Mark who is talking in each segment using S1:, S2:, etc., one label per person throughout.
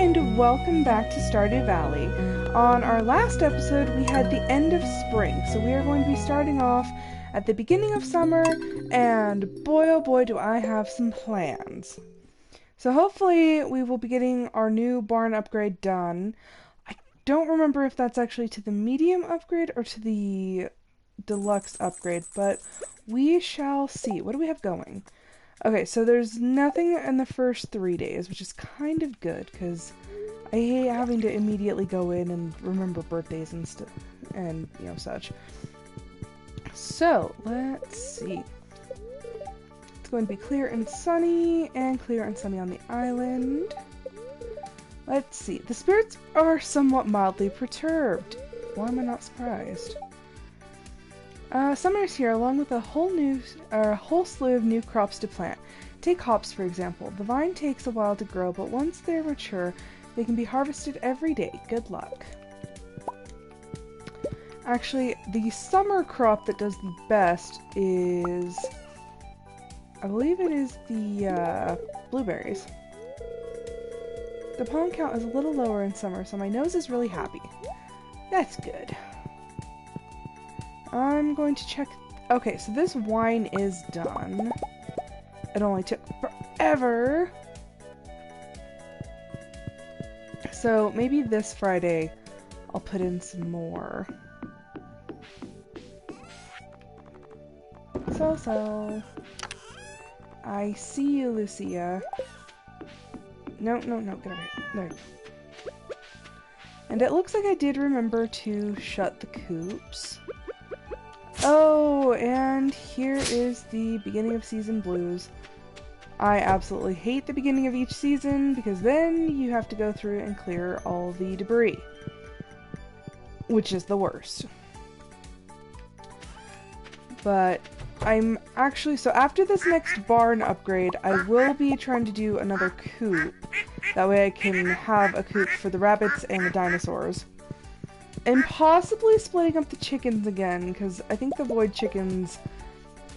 S1: and welcome back to Stardew Valley. On our last episode, we had the end of spring, so we are going to be starting off at the beginning of summer, and boy oh boy do I have some plans. So hopefully we will be getting our new barn upgrade done. I don't remember if that's actually to the medium upgrade or to the deluxe upgrade, but we shall see. What do we have going? Okay, so there's nothing in the first 3 days, which is kind of good, because I hate having to immediately go in and remember birthdays and stuff, and, such. So, let's see. It's going to be clear and sunny on the island. Let's see. The spirits are somewhat mildly perturbed. Why am I not surprised? Summer is here, along with a whole slew of new crops to plant. Take hops, for example. The vine takes a while to grow, but once they're mature, they can be harvested every day. Good luck. Actually, the summer crop that does the best is... I believe it is the, blueberries. The pollen count is a little lower in summer, so my nose is really happy. That's good. I'm going to check... Okay, so this wine is done. It only took forever. So maybe this Friday I'll put in some more. So. I see you, Lucia. No, get over here. There you go. And it looks like I did remember to shut the coops. Oh, and here is the beginning of season blues. I absolutely hate the beginning of each season because then you have to go through and clear all the debris, which is the worst. But I'm actually, so after this next barn upgrade, I will be trying to do another coop. That way I can have a coop for the rabbits and the dinosaurs. And possibly splitting up the chickens again, because I think the void chickens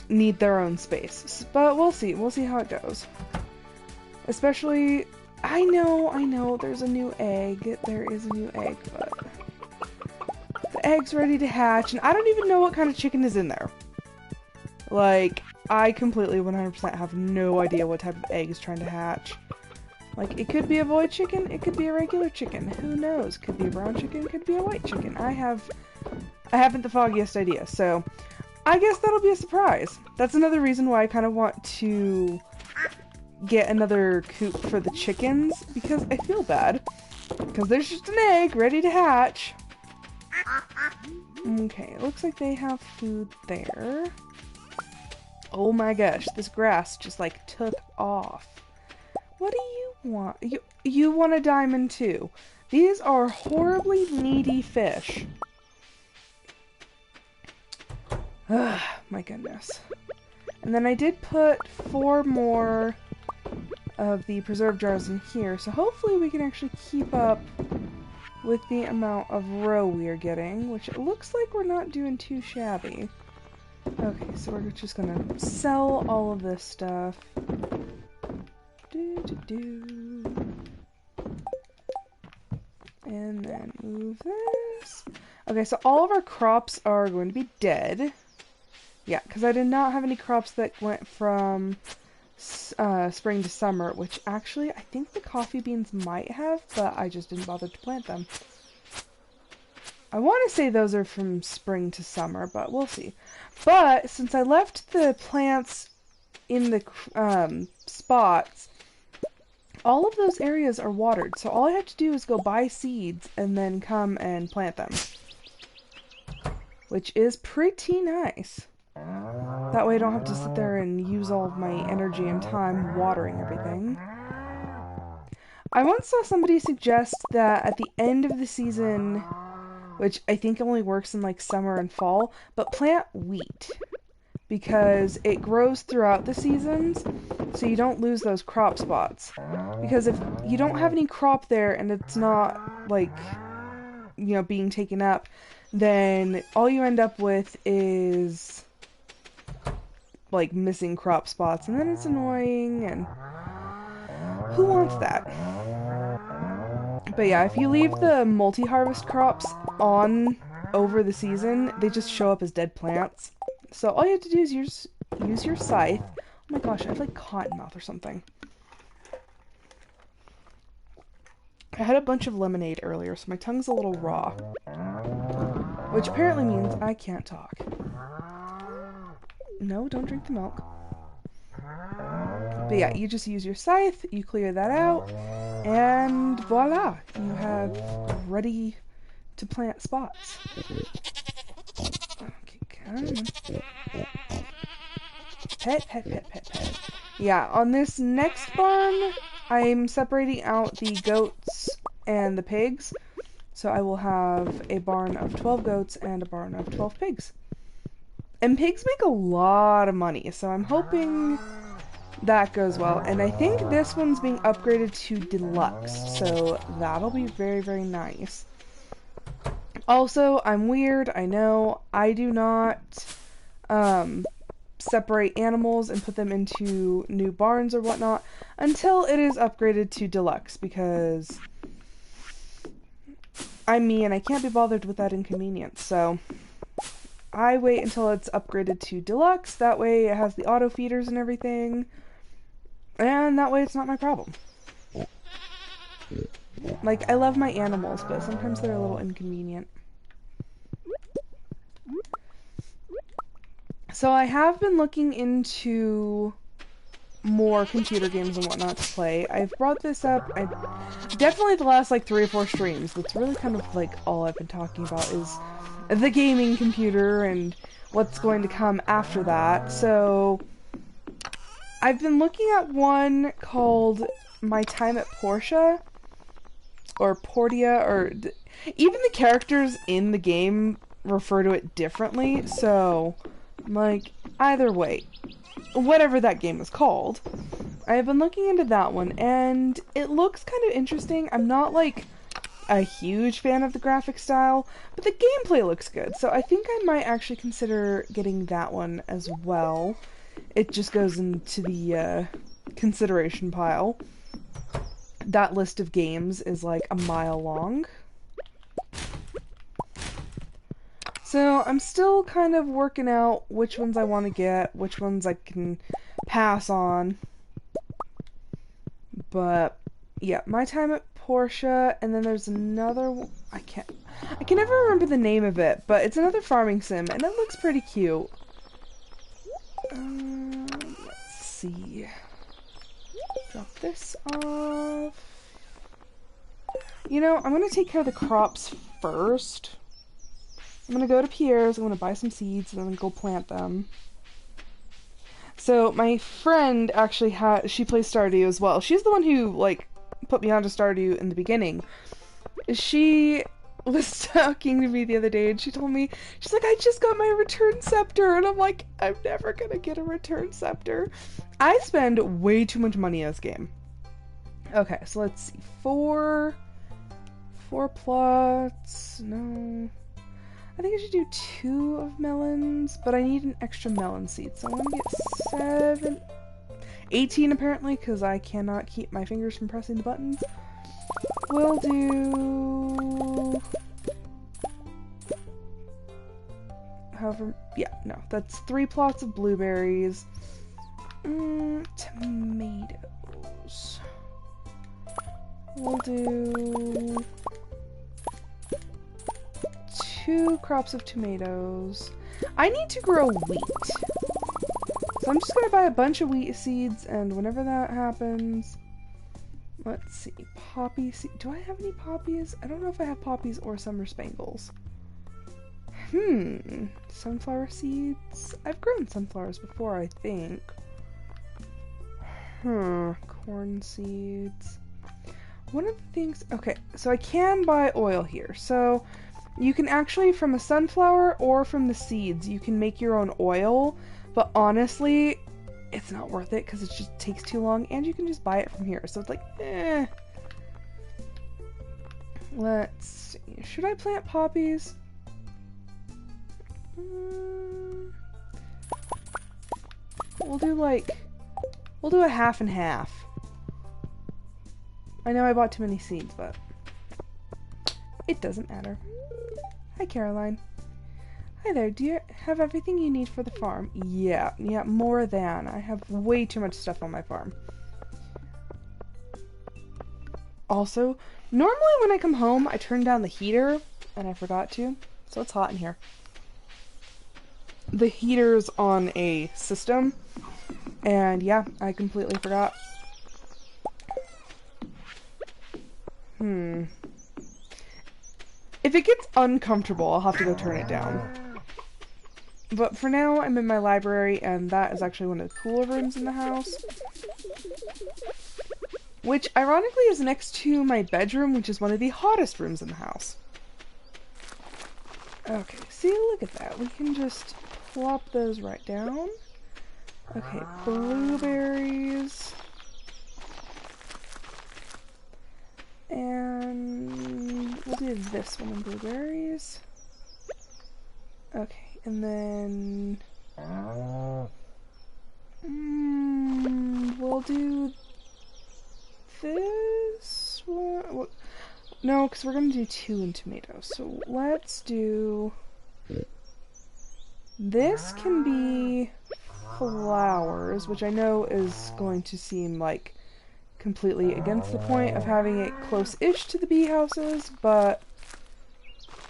S1: need their own space. But we'll see. We'll see how it goes. Especially, I know, there's a new egg. There is a new egg, but the egg's ready to hatch, and I don't even know what kind of chicken is in there. Like, I completely 100% have no idea what type of egg is trying to hatch. Like, it could be a void chicken, it could be a regular chicken, who knows? Could be a brown chicken, could be a white chicken. I haven't the foggiest idea, so I guess that'll be a surprise. That's another reason why I kind of want to get another coop for the chickens, because I feel bad. Because there's just an egg ready to hatch. Okay, it looks like they have food there. Oh my gosh, this grass just like took off. What do you want? You want a diamond too. These are horribly needy fish. Ugh, my goodness. And then I did put 4 more of the preserve jars in here, so hopefully we can actually keep up with the amount of roe we're getting, which it looks like we're not doing too shabby. Okay, so we're just gonna sell all of this stuff. And then move this. Okay, so all of our crops are going to be dead. Yeah, because I did not have any crops that went from spring to summer, which actually I think the coffee beans might have, but I just didn't bother to plant them. I want to say those are from spring to summer, but we'll see. But since I left the plants in the spots, all of those areas are watered, so all I have to do is go buy seeds and then come and plant them. Which is pretty nice. That way I don't have to sit there and use all of my energy and time watering everything. I once saw somebody suggest that at the end of the season, which I think only works in like summer and fall, but plant wheat. Because it grows throughout the seasons, so you don't lose those crop spots. Because if you don't have any crop there and it's not, like, being taken up, then all you end up with is, like, missing crop spots, and then it's annoying, and who wants that? But yeah, if you leave the multi-harvest crops on over the season, they just show up as dead plants. So all you have to do is use your scythe. Oh my gosh, I have like cotton mouth or something. I had a bunch of lemonade earlier, so my tongue's a little raw. Which apparently means I can't talk. No, don't drink the milk. But yeah, you just use your scythe, you clear that out, and voila! You have ready to plant spots. Okay, come on. Pet, pet, pet, pet, pet. Yeah, on this next barn, I'm separating out the goats and the pigs. So I will have a barn of 12 goats and a barn of 12 pigs. And pigs make a lot of money, so I'm hoping that goes well. And I think this one's being upgraded to deluxe, so that'll be very, very nice. Also, I'm weird, I know. I do not separate animals and put them into new barns or whatnot until it is upgraded to deluxe, because I'm me and I can't be bothered with that inconvenience. So I wait until it's upgraded to deluxe. That way it has the auto feeders and everything. And that way it's not my problem. Like, I love my animals, but sometimes they're a little inconvenient. So I have been looking into more computer games and whatnot to play. I've brought this up, definitely the last like 3 or 4 streams. That's really kind of like all I've been talking about is the gaming computer and what's going to come after that. So I've been looking at one called My Time at Portia, or Portia, or even the characters in the game refer to it differently, so like either way, whatever that game is called, I have been looking into that one, and it looks kind of interesting. I'm not like a huge fan of the graphic style, but the gameplay looks good, so I think I might actually consider getting that one as well. It just goes into the consideration pile. That list of games is like a mile long. So I'm still kind of working out which ones I want to get, which ones I can pass on. But yeah, My Time at Portia, and then there's another one. I can never remember the name of it, but it's another farming sim, and it looks pretty cute. Let's see. Drop this off. You know, I'm gonna take care of the crops first. I'm gonna go to Pierre's, I'm gonna buy some seeds, and then go plant them. So, my friend actually she plays Stardew as well. She's the one who, like, put me onto Stardew in the beginning. She was talking to me the other day, and she told me, she's like, I just got my return scepter, and I'm like, I'm never gonna get a return scepter. I spend way too much money in this game. Okay, so let's see. 4 plots, no. I think I should do 2 of melons, but I need an extra melon seed, so I'm gonna get 18 apparently, because I cannot keep my fingers from pressing the buttons. We'll do... however, yeah, no, that's 3 plots of blueberries. Tomatoes. We'll do 2 crops of tomatoes. I need to grow wheat. So I'm just gonna buy a bunch of wheat seeds, and whenever that happens... Let's see. Poppy seed. Do I have any poppies? I don't know if I have poppies or summer spangles. Sunflower seeds? I've grown sunflowers before, I think. Corn seeds. One of the things... Okay, so I can buy oil here. So you can actually, from a sunflower or from the seeds, you can make your own oil. But honestly, it's not worth it because it just takes too long, and you can just buy it from here. So it's like, eh. Let's see. Should I plant poppies? We'll do a half and half. I know I bought too many seeds, but it doesn't matter. Hi, Caroline. Hi there, do you have everything you need for the farm? Yeah, more than. I have way too much stuff on my farm. Also, normally when I come home, I turn down the heater, and I forgot to, so it's hot in here. The heater's on a system, and yeah, I completely forgot. If it gets uncomfortable, I'll have to go turn it down. But for now, I'm in my library, and that is actually one of the cooler rooms in the house. Which, ironically, is next to my bedroom, which is one of the hottest rooms in the house. Okay, see, look at that. We can just plop those right down. Okay, blueberries. And we'll do this one in blueberries. Okay, and then we'll do this one. No, because we're going to do 2 in tomatoes. So let's do... This can be flowers, which I know is going to seem like completely against the point of having it close-ish to the bee houses, but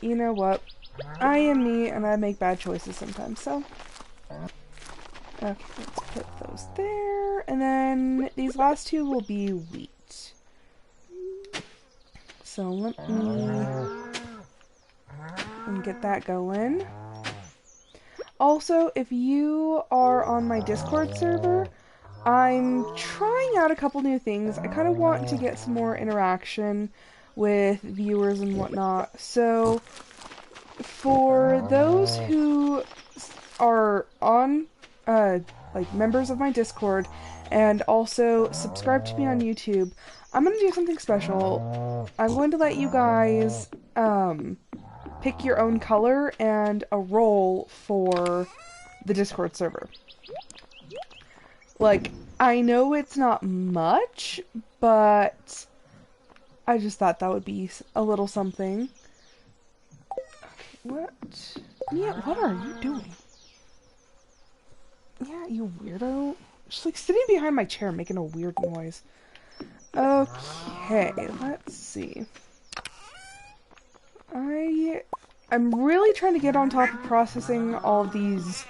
S1: you know what? I am me, and I make bad choices sometimes, so... Okay, let's put those there, and then these last 2 will be wheat. So let me get that going. Also, if you are on my Discord server, I'm trying out a couple new things. I kind of want to get some more interaction with viewers and whatnot. So, for those who are on, like, members of my Discord, and also subscribe to me on YouTube, I'm going to do something special. I'm going to let you guys, pick your own color and a role for the Discord server. Like, I know it's not much, but I just thought that would be a little something. Okay, what? Mia, what are you doing? Yeah, you weirdo. Just like sitting behind my chair making a weird noise. Okay, let's see. I'm really trying to get on top of processing all of these,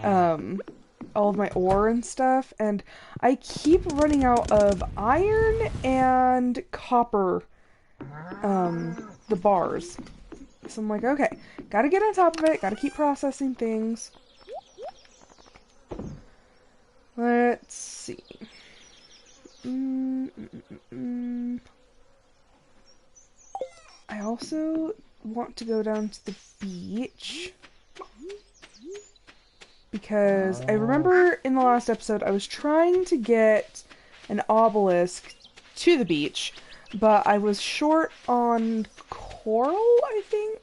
S1: all of my ore and stuff, and I keep running out of iron and copper, the bars. So I'm like, okay, gotta get on top of it, gotta keep processing things. Let's see. I also want to go down to the beach because I remember in the last episode I was trying to get an obelisk to the beach, but I was short on coral, I think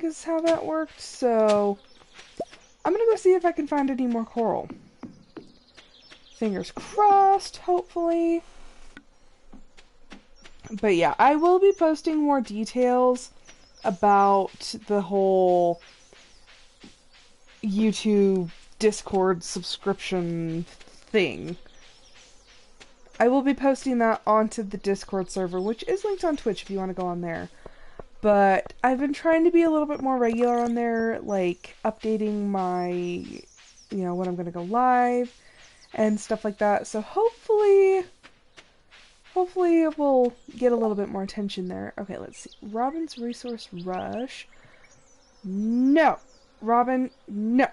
S1: is how that worked, so I'm gonna go see if I can find any more coral. Fingers crossed, hopefully. But yeah, I will be posting more details about the whole YouTube Discord subscription thing. I will be posting that onto the Discord server, which is linked on Twitch if you want to go on there. But I've been trying to be a little bit more regular on there, like updating my, you know, when I'm going to go live and stuff like that. So hopefully it will get a little bit more attention there. Okay, let's see. Robin's Resource Rush. No. Robin, no.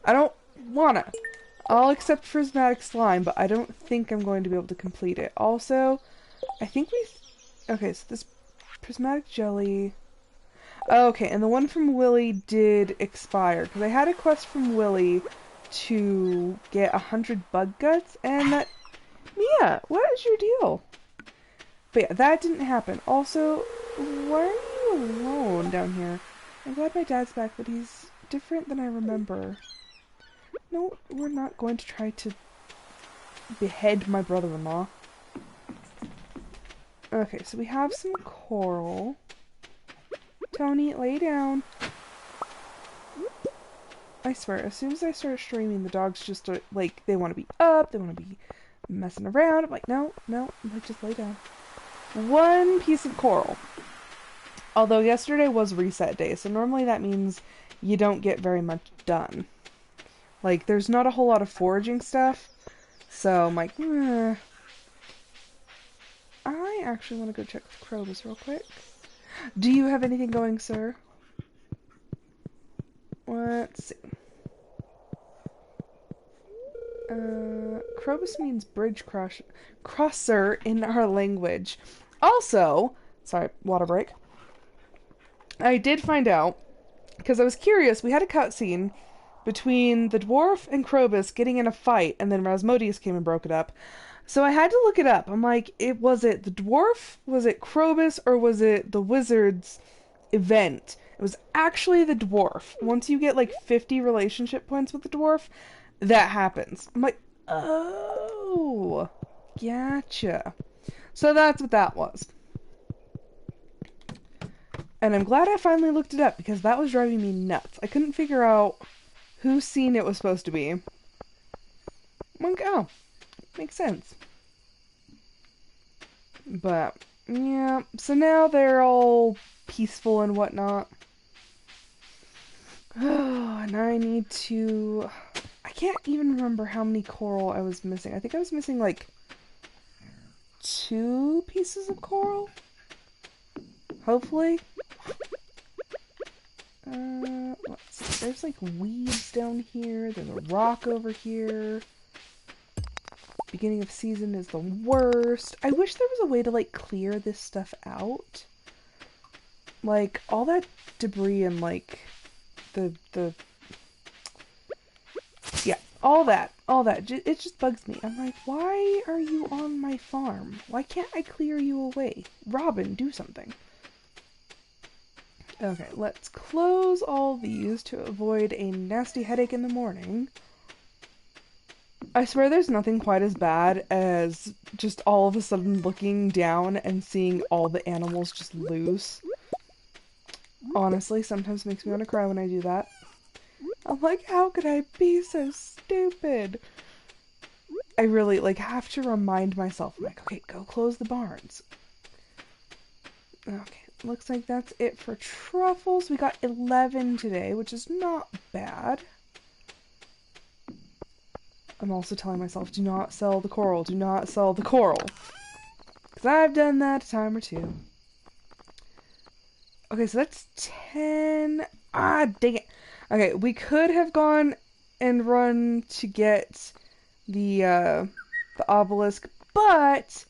S1: I don't wanna. I'll accept Prismatic Slime, but I don't think I'm going to be able to complete it. Also, I think okay, so this Prismatic Jelly... Okay, and the one from Willy did expire, because I had a quest from Willy to get 100 bug guts, and that... Mia, what is your deal? But yeah, that didn't happen. Also, why are you alone down here? I'm glad my dad's back, but he's different than I remember. No, we're not going to try to behead my brother-in-law. Okay, so we have some coral. Tony, lay down. I swear, as soon as I start streaming, the dogs just are, like, they want to be up, they want to be messing around. I'm like, no, like, just lay down. One piece of coral. Although yesterday was reset day, so normally that means you don't get very much done. Like, there's not a whole lot of foraging stuff, so I'm like, I actually want to go check with Krobus real quick. Do you have anything going, sir? Let's see. Krobus means bridge crosser in our language. Also, sorry, water break. I did find out, because I was curious, we had a cutscene between the dwarf and Krobus getting in a fight, and then Rasmodius came and broke it up. So I had to look it up. I'm like, was it the dwarf, was it Krobus, or was it the wizard's event? It was actually the dwarf. Once you get like 50 relationship points with the dwarf, that happens. I'm like, oh, gotcha. So that's what that was. And I'm glad I finally looked it up, because that was driving me nuts. I couldn't figure out whose scene it was supposed to be. I'm like, oh, makes sense. But, yeah, so now they're all peaceful and whatnot. Oh, and I need to... I can't even remember how many coral I was missing. I think I was missing, like, 2 pieces of coral? Hopefully. Let's see. There's, like, weeds down here. There's a rock over here. Beginning of season is the worst. I wish there was a way to, like, clear this stuff out. Like, all that debris and, like, yeah, all that. It just bugs me. I'm like, why are you on my farm? Why can't I clear you away? Robin, do something. Okay, let's close all these to avoid a nasty headache in the morning. I swear there's nothing quite as bad as just all of a sudden looking down and seeing all the animals just loose. Honestly, sometimes makes me want to cry when I do that. I'm like, how could I be so stupid? I really, like, have to remind myself. I'm like, okay, go close the barns. Okay, looks like that's it for truffles. We got 11 today, which is not bad. I'm also telling myself, do not sell the coral. Do not sell the coral. Because I've done that a time or two. Okay, so that's 10. Ah, dang it. Okay, we could have gone and run to get the obelisk, but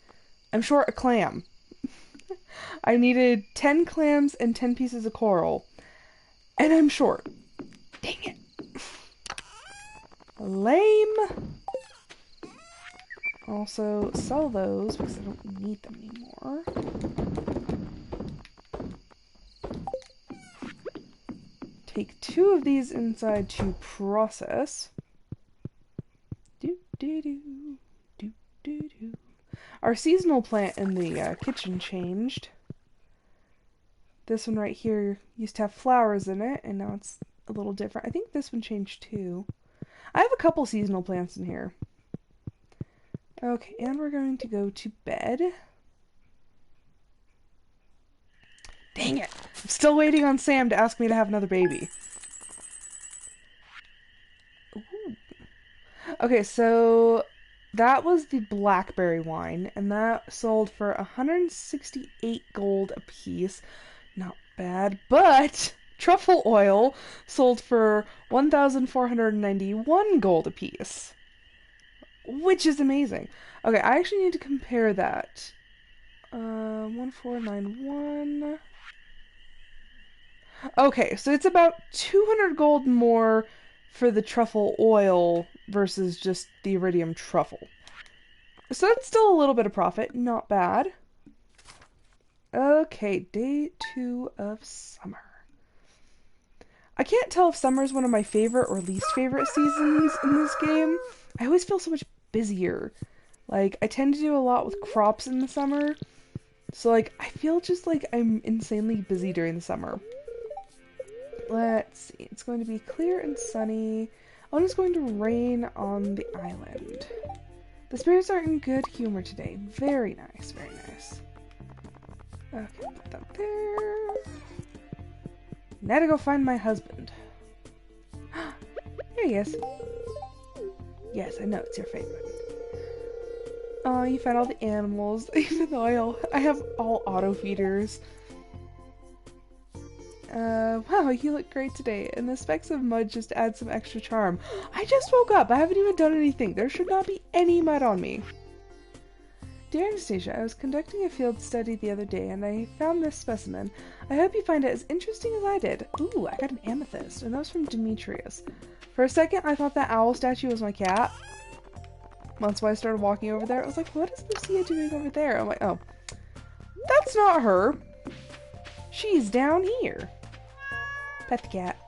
S1: I'm short a clam. I needed 10 clams and 10 pieces of coral, and I'm short. Dang it. Lame. Also, sell those because I don't need them anymore. Take 2 of these inside to process. Our seasonal plant in the kitchen changed. This one right here used to have flowers in it, and now it's a little different. I think this one changed too. I have a couple seasonal plants in here. Okay, and we're going to go to bed. Dang it! I'm still waiting on Sam to ask me to have another baby. Ooh. Okay, so that was the Blackberry Wine, and that sold for 168 gold a piece. Not bad, but truffle oil sold for 1,491 gold a piece, which is amazing. Okay, I actually need to compare that. 1491. Okay, so it's about 200 gold more for the truffle oil versus just the iridium truffle. So that's still a little bit of profit. Not bad. Okay, day 2 of summer. I can't tell if summer is one of my favorite or least favorite seasons in this game. I always feel so much busier. Like, I tend to do a lot with crops in the summer. So, like, I feel just like I'm insanely busy during the summer. Let's see. It's going to be clear and sunny. Oh, and it's going to rain on the island. The spirits are in good humor today. Very nice, very nice. Okay, put that there. Now to go find my husband. There he is. Yes, I know, it's your favorite. Oh, you found all the animals, even though I have all auto feeders. Wow, you look great today, and the specks of mud just add some extra charm. I just woke up, I haven't even done anything. There should not be any mud on me. Dear Anastasia, I was conducting a field study the other day, and I found this specimen. I hope you find it as interesting as I did. Ooh, I got an amethyst, and that was from Demetrius. For a second, I thought that owl statue was my cat. That's why I started walking over there. I was like, what is Lucia doing over there? I'm like, oh, that's not her. She's down here. Pet the cat.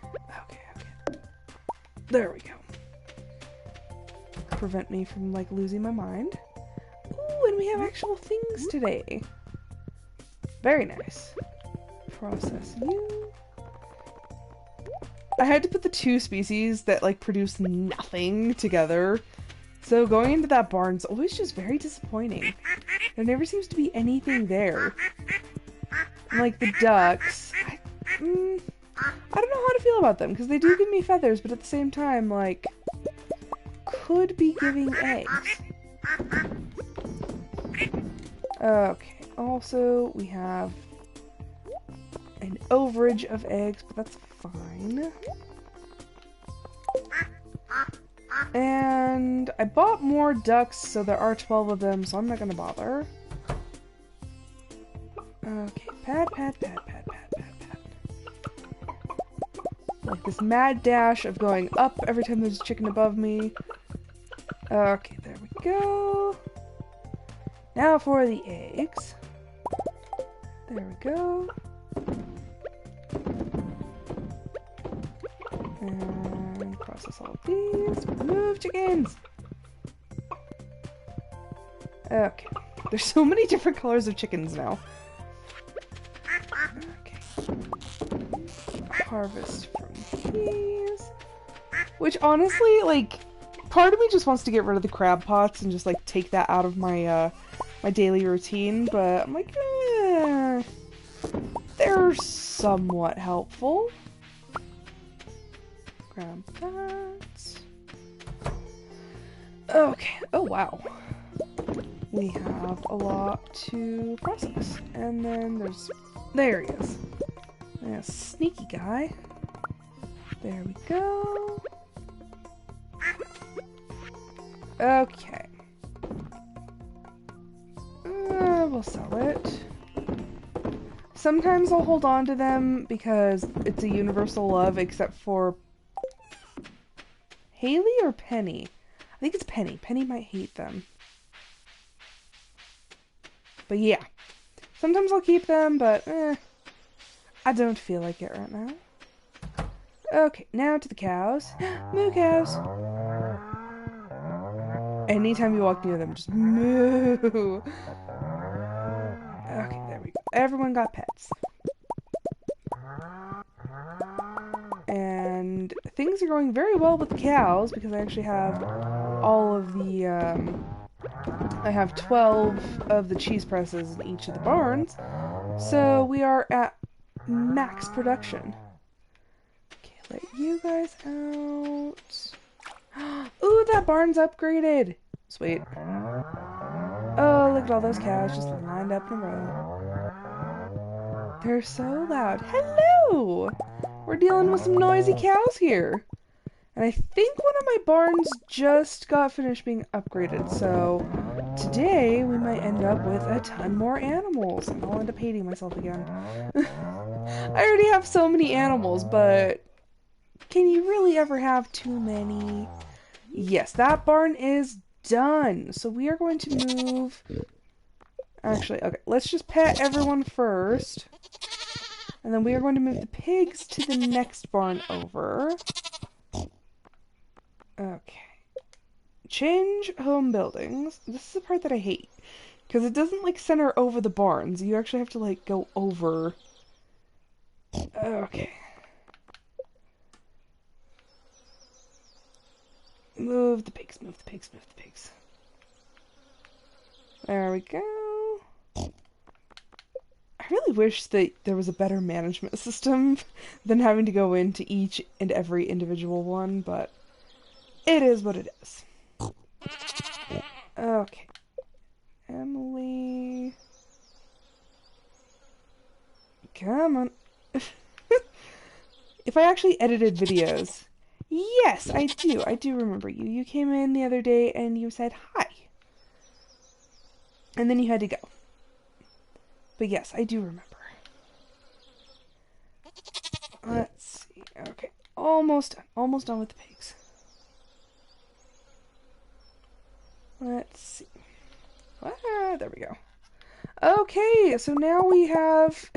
S1: Okay, okay. There we go. Prevent me from, like, losing my mind. Ooh, and we have actual things today. Very nice. Process you. I had to put the two species that, like, produce nothing together. So going into that barn's always just very disappointing. There never seems to be anything there. And, like, the ducks, I don't know how to feel about them, because they do give me feathers, but at the same time, like, could be giving eggs. Okay, also, we have an overage of eggs, but that's fine. And I bought more ducks, so there are 12 of them, so I'm not gonna bother. Okay, pat, pat, pat, pat, pat, pat, pat. Like this mad dash of going up every time there's a chicken above me. Okay, there we go. Now for the eggs. There we go. And process all of these. Remove chickens! Okay. There's so many different colors of chickens now. Okay. Harvest from these. Which honestly, like, part of me just wants to get rid of the crab pots and just, like, take that out of my, my daily routine, but I'm like, they're somewhat helpful. Grab that. Okay. Oh, wow. We have a lot to process. And then there he is. Yeah, sneaky guy. There we go. Okay. We'll sell it. Sometimes I'll hold on to them because it's a universal love, except for Haley or Penny? I think it's Penny. Penny might hate them. But yeah. Sometimes I'll keep them, but I don't feel like it right now. Okay, now to the cows. Moo cows. Anytime you walk near them, just moo. Okay, there we go. Everyone got pets. And things are going very well with the cows because I actually have all of the, I have 12 of the cheese presses in each of the barns. So we are at max production. Okay, let you guys out. Ooh, that barn's upgraded. Sweet. Oh, look at all those cows just lined up in a row. They're so loud. Hello! We're dealing with some noisy cows here. And I think one of my barns just got finished being upgraded, so today we might end up with a ton more animals. And I'll end up hating myself again. I already have so many animals, but can you really ever have too many? Yes, that barn is done. So we are going to move... Actually, okay, let's just pet everyone first. And then we are going to move the pigs to the next barn over. Okay. Change home buildings. This is the part that I hate. Because it doesn't, like, center over the barns. You actually have to, like, go over. Okay. Move the pigs, move the pigs, move the pigs. There we go. I really wish that there was a better management system than having to go into each and every individual one, but it is what it is. Okay. Emily. Come on. If I actually edited videos. Yes, I do. I do remember you. You came in the other day and you said hi. And then you had to go. But yes, I do remember. Let's see. Okay. Almost done. Almost done with the pigs. Let's see. Ah, there we go. Okay, so now we have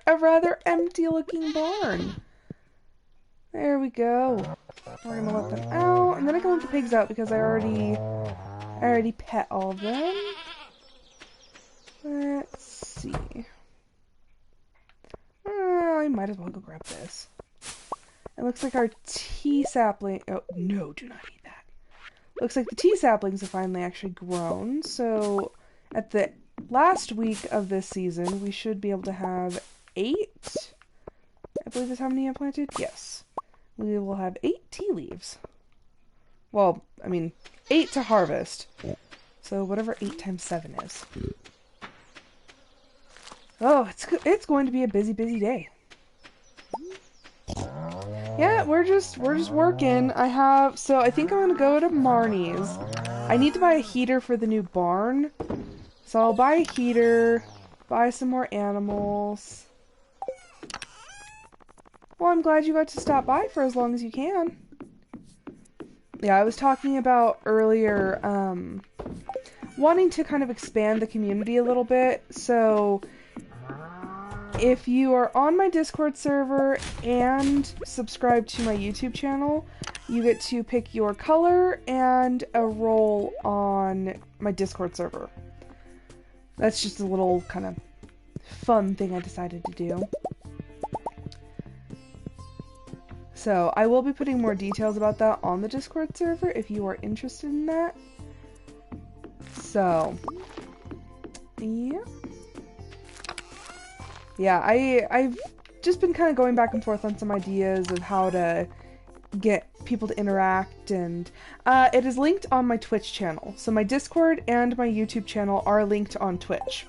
S1: a rather empty looking barn. There we go. We're gonna let them out, and then I can let the pigs out because I already pet all of them. Let's see. I might as well go grab this. It looks like our tea sapling. Oh no! Do not eat that. Looks like the tea saplings have finally actually grown. So at the last week of this season, we should be able to have 8. I believe is how many I planted. Yes. We will have 8 tea leaves. Well, I mean, 8 to harvest. So whatever 8 times 7 is. Oh, it's going to be a busy day. Yeah, we're just working. So I think I'm gonna go to Marnie's. I need to buy a heater for the new barn. So I'll buy a heater, buy some more animals. Well, I'm glad you got to stop by for as long as you can. Yeah, I was talking about earlier, wanting to kind of expand the community a little bit. So, if you are on my Discord server and subscribe to my YouTube channel, you get to pick your color and a role on my Discord server. That's just a little kind of fun thing I decided to do. So, I will be putting more details about that on the Discord server if you are interested in that. So, yeah. Yeah, I've just been kind of going back and forth on some ideas of how to get people to interact, and it is linked on my Twitch channel. So my Discord and my YouTube channel are linked on Twitch.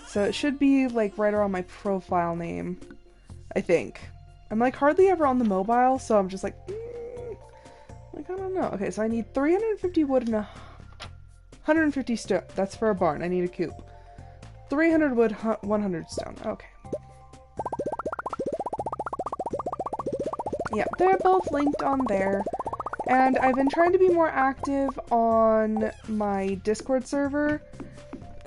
S1: So it should be like right around my profile name, I think. I'm like hardly ever on the mobile, so I'm just like, I don't know. Okay, so I need 350 wood and 150 stone. That's for a barn. I need a coop. 300 wood, 100 stone. Okay. Yeah, they're both linked on there. And I've been trying to be more active on my Discord server.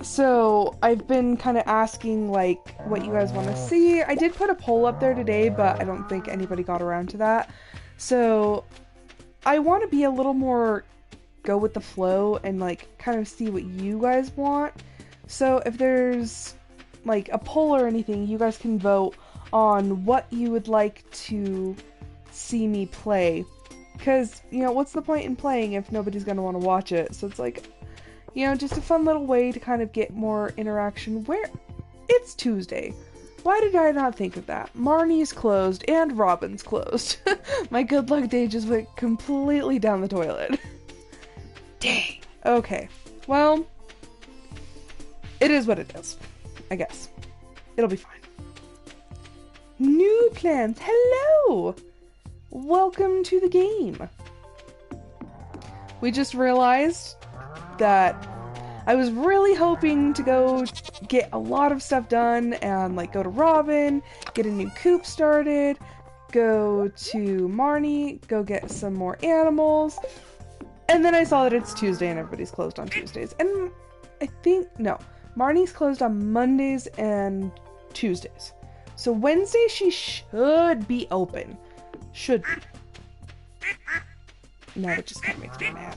S1: So I've been kind of asking, like, what you guys want to see. I did put a poll up there today, but I don't think anybody got around to that. So I want to be a little more go with the flow and, like, kind of see what you guys want. So if there's, like, a poll or anything, you guys can vote on what you would like to see me play. Because, you know, what's the point in playing if nobody's going to want to watch it? So it's like, you know, just a fun little way to kind of get more interaction where it's Tuesday. Why did I not think of that? Marnie's closed and Robin's closed. My good luck day just went completely down the toilet. Dang. Okay. Well, it is what it is, I guess. It'll be fine. New plans. Hello! Welcome to the game. We just realized that I was really hoping to go get a lot of stuff done and like go to Robin, get a new coop started, go to Marnie, go get some more animals, and then I saw that it's Tuesday and everybody's closed on Tuesdays. And I think, no, Marnie's closed on Mondays and Tuesdays. So Wednesday she should be open. Should be. No, that just kind of makes me mad.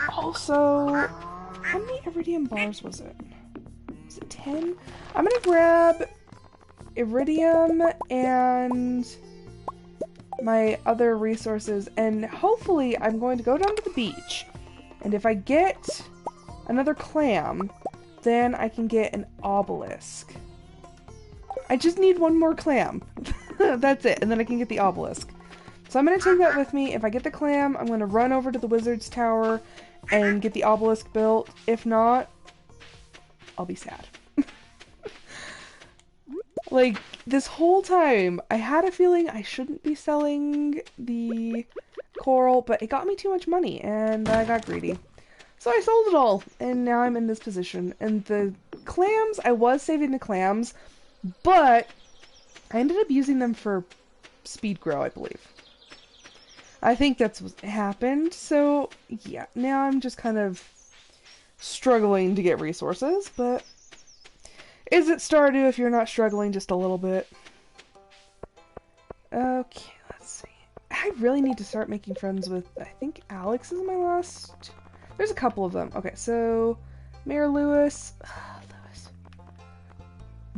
S1: Also, How many iridium bars was it? Was it 10? I'm gonna grab iridium and my other resources, and hopefully I'm going to go down to the beach, and if I get another clam, then I can get an obelisk. I just need one more clam. That's it, and then I can get the obelisk. So I'm going to take that with me. If I get the clam, I'm going to run over to the wizard's tower and get the obelisk built. If not, I'll be sad. Like, this whole time, I had a feeling I shouldn't be selling the coral, but it got me too much money, and I got greedy. So I sold it all, and now I'm in this position. And the clams, I was saving the clams, but I ended up using them for speed grow, I believe. I think that's what happened, so yeah, now I'm just kind of struggling to get resources, but is it Stardew if you're not struggling just a little bit? Okay, let's see. I really need to start making friends with, I think Alex is my last... There's a couple of them. Okay, so Mayor Lewis,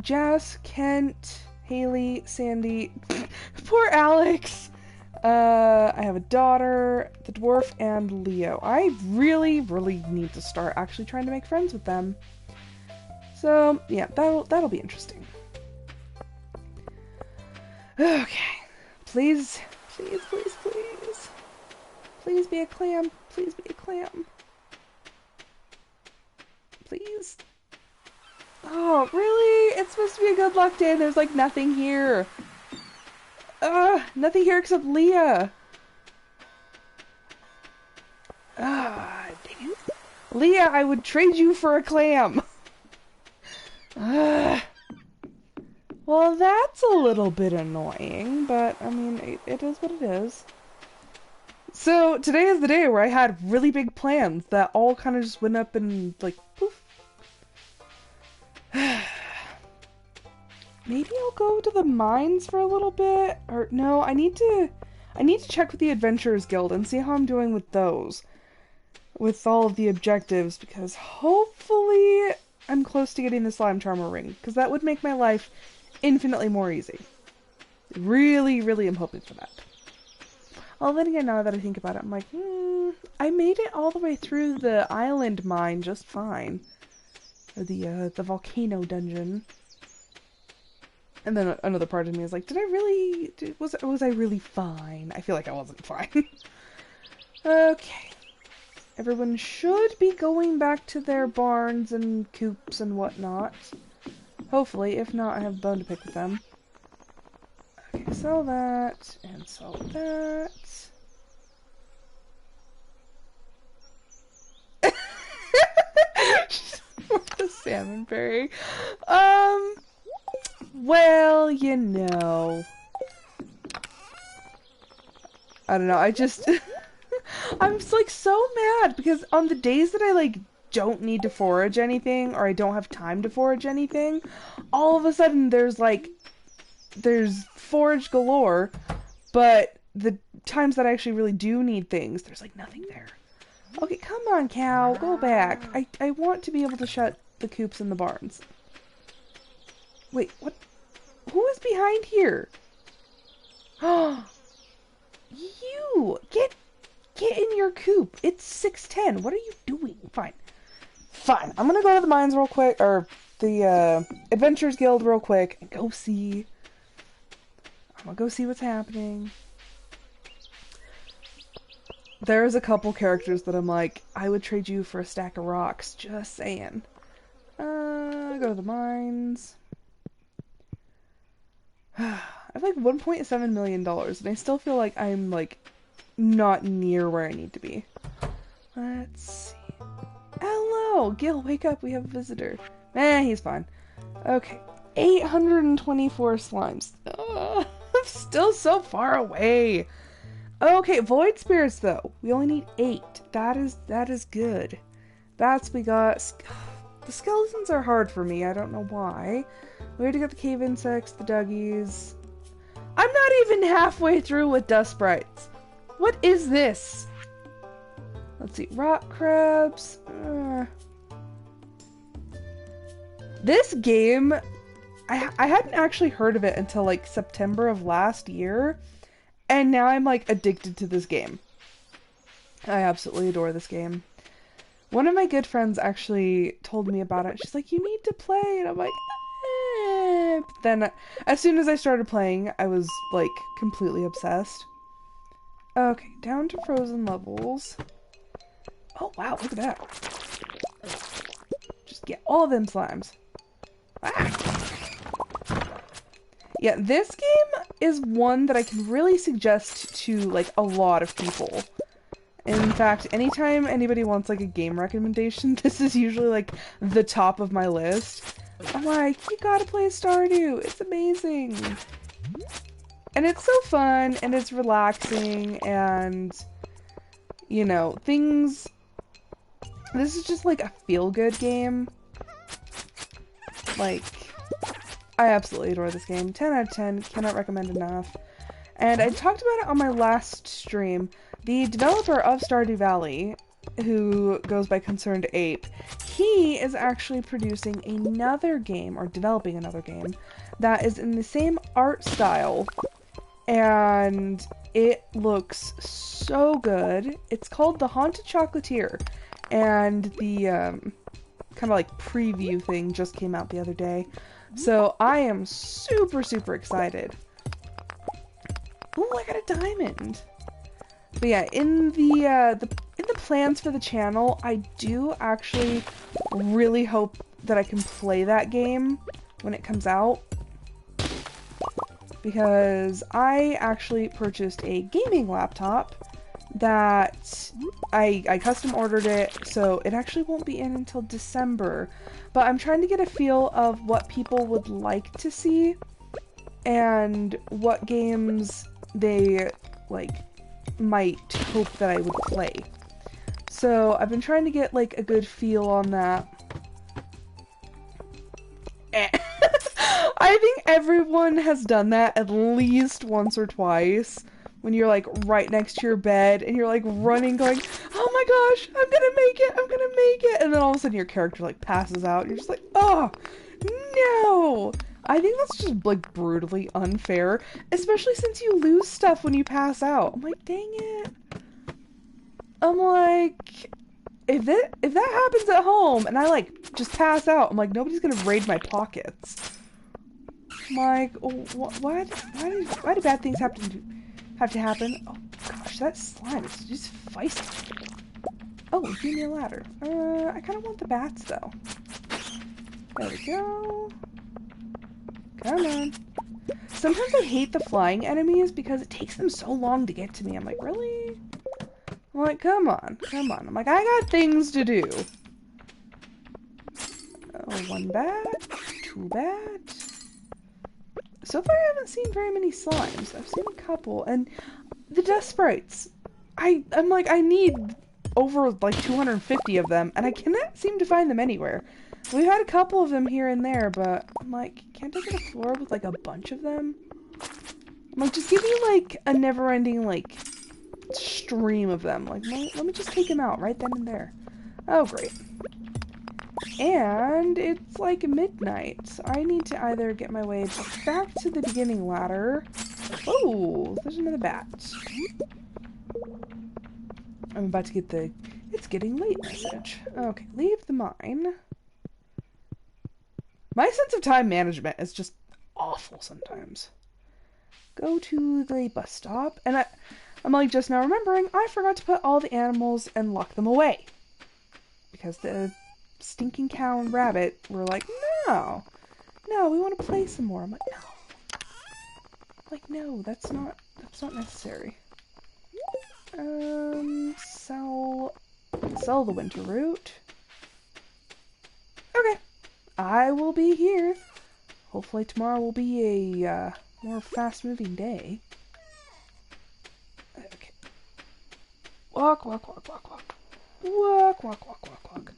S1: Jess, Kent, Haley, Sandy, poor Alex. I have a daughter, the dwarf, and Leo. I really, really need to start actually trying to make friends with them. So yeah, that'll be interesting. Okay, please, please, please, please, please be a clam. Please be a clam. Please. Oh, really? It's supposed to be a good luck day and there's like nothing here. Nothing here except Leah. Dang it. Leah, I would trade you for a clam. Well, that's a little bit annoying, but I mean, it is what it is. So, today is the day where I had really big plans that all kind of just went up and, like, poof. Maybe I'll go to the mines for a little bit? Or, no, I need to check with the Adventurers Guild and see how I'm doing with those. With all of the objectives, because hopefully I'm close to getting the Slime Charmer ring, because that would make my life infinitely more easy. Really, really am hoping for that. Well, then again, now that I think about it, I'm like, I made it all the way through the island mine just fine. Or the volcano dungeon. And then another part of me is like, was I really fine? I feel like I wasn't fine. Okay. Everyone should be going back to their barns and coops and whatnot. Hopefully, if not, I have a bone to pick with them. Okay, sell that, and sell that. The salmon berry. Well, you know. I don't know, I just... I'm just, like, so mad, because on the days that I, like, don't need to forage anything, or I don't have time to forage anything, all of a sudden there's forage galore, but the times that I actually really do need things, there's, like, nothing there. Okay, come on, cow, go back. I want to be able to shut the coops and the barns. Wait, what? Who is behind here? Oh, you! Get in your coop. It's 6:10. What are you doing? Fine. Fine. I'm gonna go to the mines real quick, or the Adventurers Guild real quick, and go see. I'm gonna go see what's happening. There's a couple characters that I'm like, I would trade you for a stack of rocks. Just saying. Go to the mines. I have like $1.7 million, and I still feel like I'm like not near where I need to be. Let's see. Hello, Gil, wake up. We have a visitor. He's fine. Okay, 824 slimes. I'm still so far away. Okay, void spirits though. We only need 8. That is good. We got. The skeletons are hard for me. I don't know why. We already got the cave insects, the duggies. I'm not even halfway through with dust sprites. What is this? Let's see. Rock crabs. This game, I hadn't actually heard of it until like September of last year, and now I'm like addicted to this game. I absolutely adore this game. One of my good friends actually told me about it. She's like, you need to play, and I'm like, eh. But then as soon as I started playing, I was like completely obsessed. Okay, down to frozen levels. Oh wow, look at that. Just get all of them slimes. Ah. Yeah, this game is one that I can really suggest to like a lot of people. In fact, anytime anybody wants like a game recommendation, this is usually like the top of my list. I'm like, you gotta play Stardew, it's amazing. And it's so fun, and it's relaxing, and, you know, things... This is just like a feel-good game. Like, I absolutely adore this game. 10 out of 10, cannot recommend enough. And I talked about it on my last stream. The developer of Stardew Valley, who goes by Concerned Ape, he is actually producing another game, or developing another game, that is in the same art style, and it looks so good. It's called The Haunted Chocolatier, and the kind of like preview thing just came out the other day. So I am super, super excited. Ooh, I got a diamond. But yeah, in the plans for the channel, I do actually really hope that I can play that game when it comes out. Because I actually purchased a gaming laptop that I custom ordered it, so it actually won't be in until December. But I'm trying to get a feel of what people would like to see and what games they like might hope that I would play. So I've been trying to get like a good feel on that. I think everyone has done that at least once or twice when you're like right next to your bed and you're like running going, oh my gosh, I'm gonna make it, I'm gonna make it, and then all of a sudden your character like passes out and you're just like, oh no. I think that's just like brutally unfair, especially since you lose stuff when you pass out. I'm like, dang it. I'm like, if that happens at home and I like just pass out, I'm like, nobody's gonna raid my pockets. I'm like, why do bad things have to happen? Oh gosh, that slime is just feisty. Oh, give me a ladder. I kind of want the bats though. There we go. Come on. Sometimes I hate the flying enemies because it takes them so long to get to me. I'm like, really? I'm like, come on, come on. I'm like, I got things to do. Oh, one bat, two bats. So far I haven't seen very many slimes. I've seen a couple, and the dust sprites. I'm like, I need over like 250 of them, and I cannot seem to find them anywhere. We've had a couple of them here and there, but I'm like, can't I get a floor with like a bunch of them? I'm like, just give me like a never-ending like stream of them. Like, let me just take them out right then and there. Oh, great. And it's like midnight, so I need to either get my way back to the beginning ladder. Oh, there's another bat. I'm about to get the it's getting late message. Okay, leave the mine. My sense of time management is just awful sometimes. Go to the bus stop, and I'm like just now remembering I forgot to put all the animals and lock them away. Because the stinking cow and rabbit were like, no, we want to play some more. I'm like, no. Like, no, that's not necessary. Sell the winter root. Okay. I will be here. Hopefully tomorrow will be a more fast-moving day. Okay. Walk, walk, walk, walk, walk. Walk, walk, walk, walk, walk.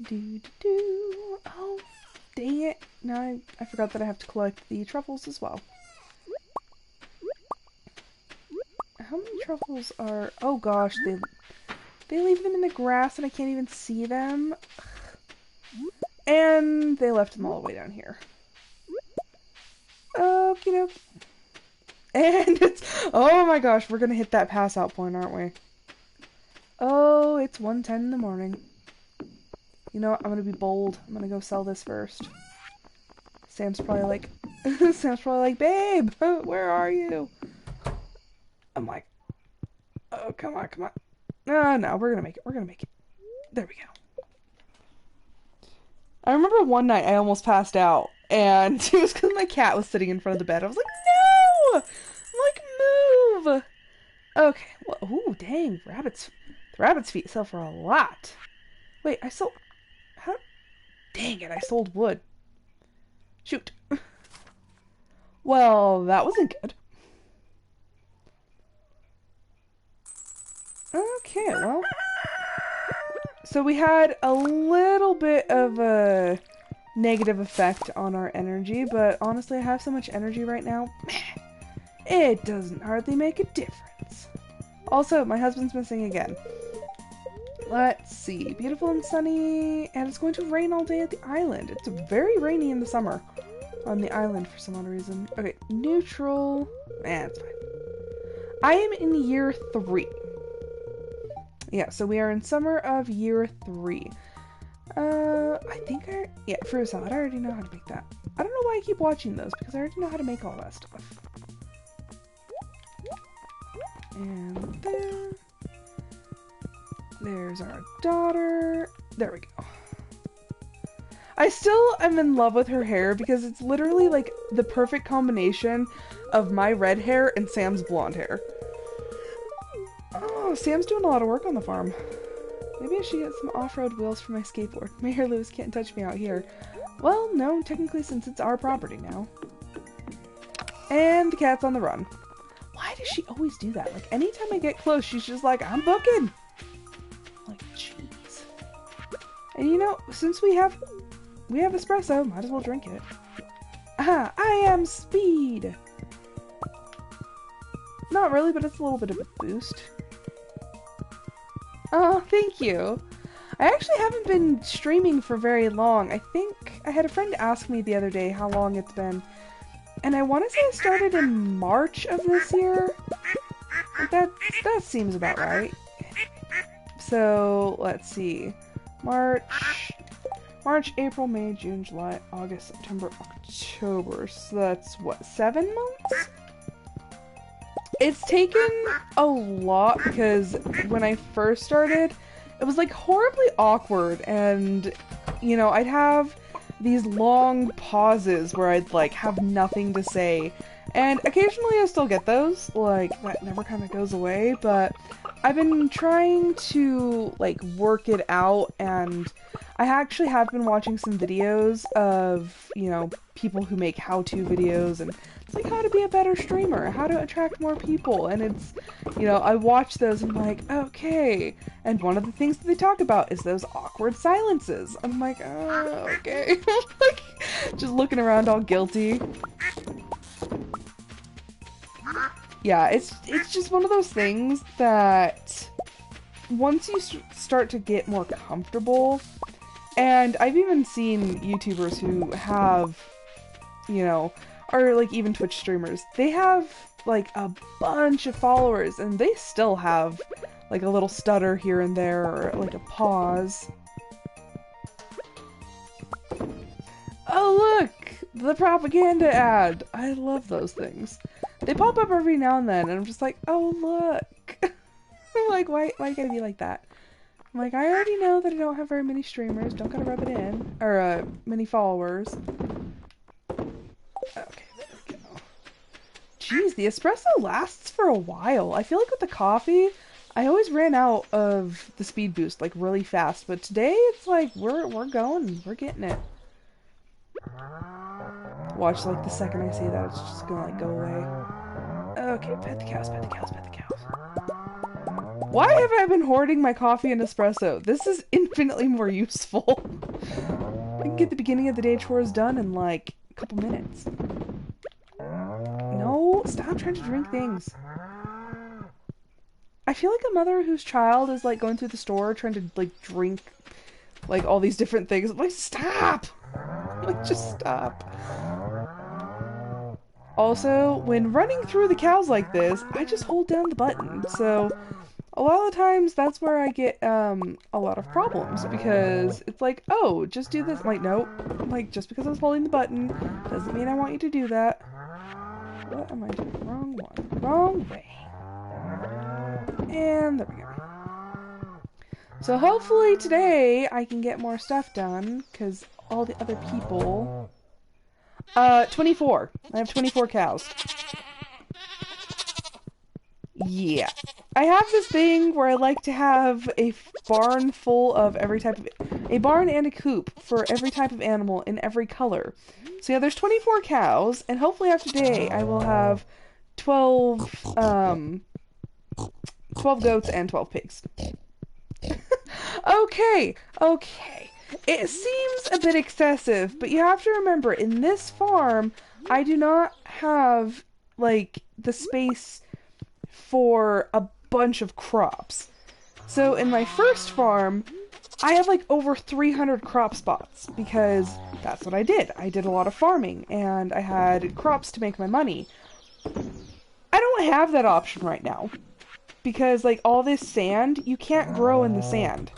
S1: Do. Oh, dang it. Now I forgot that I have to collect the truffles as well. How many truffles are... Oh gosh, They leave them in the grass and I can't even see them. And they left them all the way down here. Okie doke. And it's... Oh my gosh, we're gonna hit that pass out point, aren't we? Oh, it's 1:10 in the morning. You know what? I'm gonna be bold. I'm gonna go sell this first. Sam's probably like... Sam's probably like, babe, where are you? I'm like, oh, come on, come on. No, we're gonna make it. We're gonna make it. There we go. I remember one night I almost passed out, and it was because my cat was sitting in front of the bed. I was like, no! I'm like, move! Okay. Well, ooh, dang. The rabbit's feet sell for a lot. Wait, I sold... How? Dang it, I sold wood. Shoot. Well, that wasn't good. Okay, well... So we had a little bit of a negative effect on our energy, but honestly, I have so much energy right now, it doesn't hardly make a difference. Also, my husband's missing again. Let's see. Beautiful and sunny, and it's going to rain all day at the island. It's very rainy in the summer on the island for some odd reason. Okay, neutral. It's fine. I am in year 3. Yeah, so we are in summer of year 3. I think yeah, fruit salad. I already know how to make that. I don't know why I keep watching those, because I already know how to make all that stuff. And there's our daughter. There we go. I still am in love with her hair, because it's literally like the perfect combination of my red hair and Sam's blonde hair. Oh, Sam's doing a lot of work on the farm. Maybe I should get some off-road wheels for my skateboard. Mayor Lewis can't touch me out here. Well, no, technically, since it's our property now. And the cat's on the run. Why does she always do that? Like, anytime I get close, she's just like, I'm booking! Like, jeez. And you know, since we have espresso, might as well drink it. Aha! I am speed! Not really, but it's a little bit of a boost. Oh, thank you. I actually haven't been streaming for very long. I think I had a friend ask me the other day how long it's been. And I want to say I started in March of this year. That seems about right. So, let's see. March, April, May, June, July, August, September, October. So that's what, 7 months? It's taken a lot because when I first started, it was like horribly awkward, and you know, I'd have these long pauses where I'd like have nothing to say, and occasionally I still get those, like that never kind of goes away, but I've been trying to like work it out, and I actually have been watching some videos of, you know, people who make how-to videos, and it's like how to be a better streamer, how to attract more people, and it's, you know, I watch those and I'm like, okay, and one of the things that they talk about is those awkward silences. I'm like, oh, okay. Like, just looking around all guilty. Yeah, it's just one of those things that once you start to get more comfortable, and I've even seen YouTubers who have, you know, or like even Twitch streamers, they have like a bunch of followers and they still have like a little stutter here and there, or like a pause. Oh look! The propaganda ad! I love those things. They pop up every now and then and I'm just like, oh look! I'm like, why you gotta be like that? I'm like, I already know that I don't have very many streamers, don't gotta rub it in. Or, many followers. Okay, there we go. Jeez, the espresso lasts for a while. I feel like with the coffee, I always ran out of the speed boost, like, really fast. But today, it's like, we're going, we're getting it. Watch, like, the second I say that, it's just gonna, like, go away. Okay, pet the cows, pet the cows, pet the cows. Why have I been hoarding my coffee and espresso? This is infinitely more useful. I can get the beginning of the day chores done in, like, a couple minutes. No, stop trying to drink things. I feel like a mother whose child is like going through the store trying to like drink like all these different things. I'm like, stop! Like, just stop. Also, when running through the cows like this, I just hold down the button. So a lot of the times that's where I get a lot of problems because it's like, oh, just do this. I'm like, nope. Like, just because I was holding the button doesn't mean I want you to do that. What am I doing? Wrong one. Wrong way. And there we go. So hopefully today I can get more stuff done because all the other people... 24. I have 24 cows. Yeah. I have this thing where I like to have a barn full of every type of... A barn and a coop for every type of animal in every color. So yeah, there's 24 cows, and hopefully after today I will have 12, 12 goats and 12 pigs. Okay, okay. It seems a bit excessive, but you have to remember, in this farm, I do not have, like, the space for a bunch of crops. So in my first farm, I have, like, over 300 crop spots, because that's what I did. I did a lot of farming, and I had crops to make my money. I don't have that option right now, because, like, all this sand, you can't grow in the sand.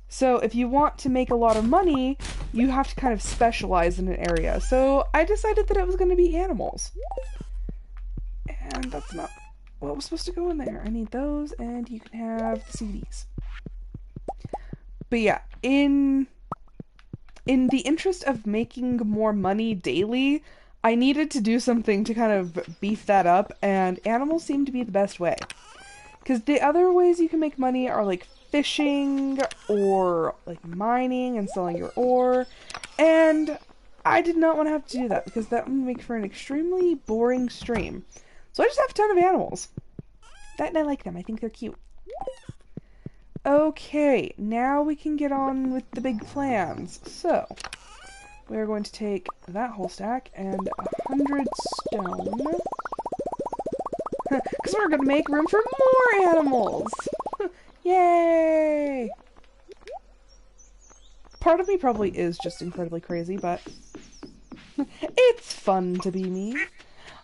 S1: So if you want to make a lot of money, you have to kind of specialize in an area. So I decided that it was going to be animals. And that's not what was supposed to go in there. I need those, and you can have the CDs. But yeah, in the interest of making more money daily, I needed to do something to kind of beef that up, and animals seem to be the best way. Because the other ways you can make money are like fishing or like mining and selling your ore, and I did not want to have to do that because that would make for an extremely boring stream. So I just have a ton of animals. And I like them. I think they're cute. Okay, now we can get on with the big plans. So, we're going to take that whole stack and 100 stone. Because we're going to make room for more animals! Yay! Part of me probably is just incredibly crazy, but it's fun to be me.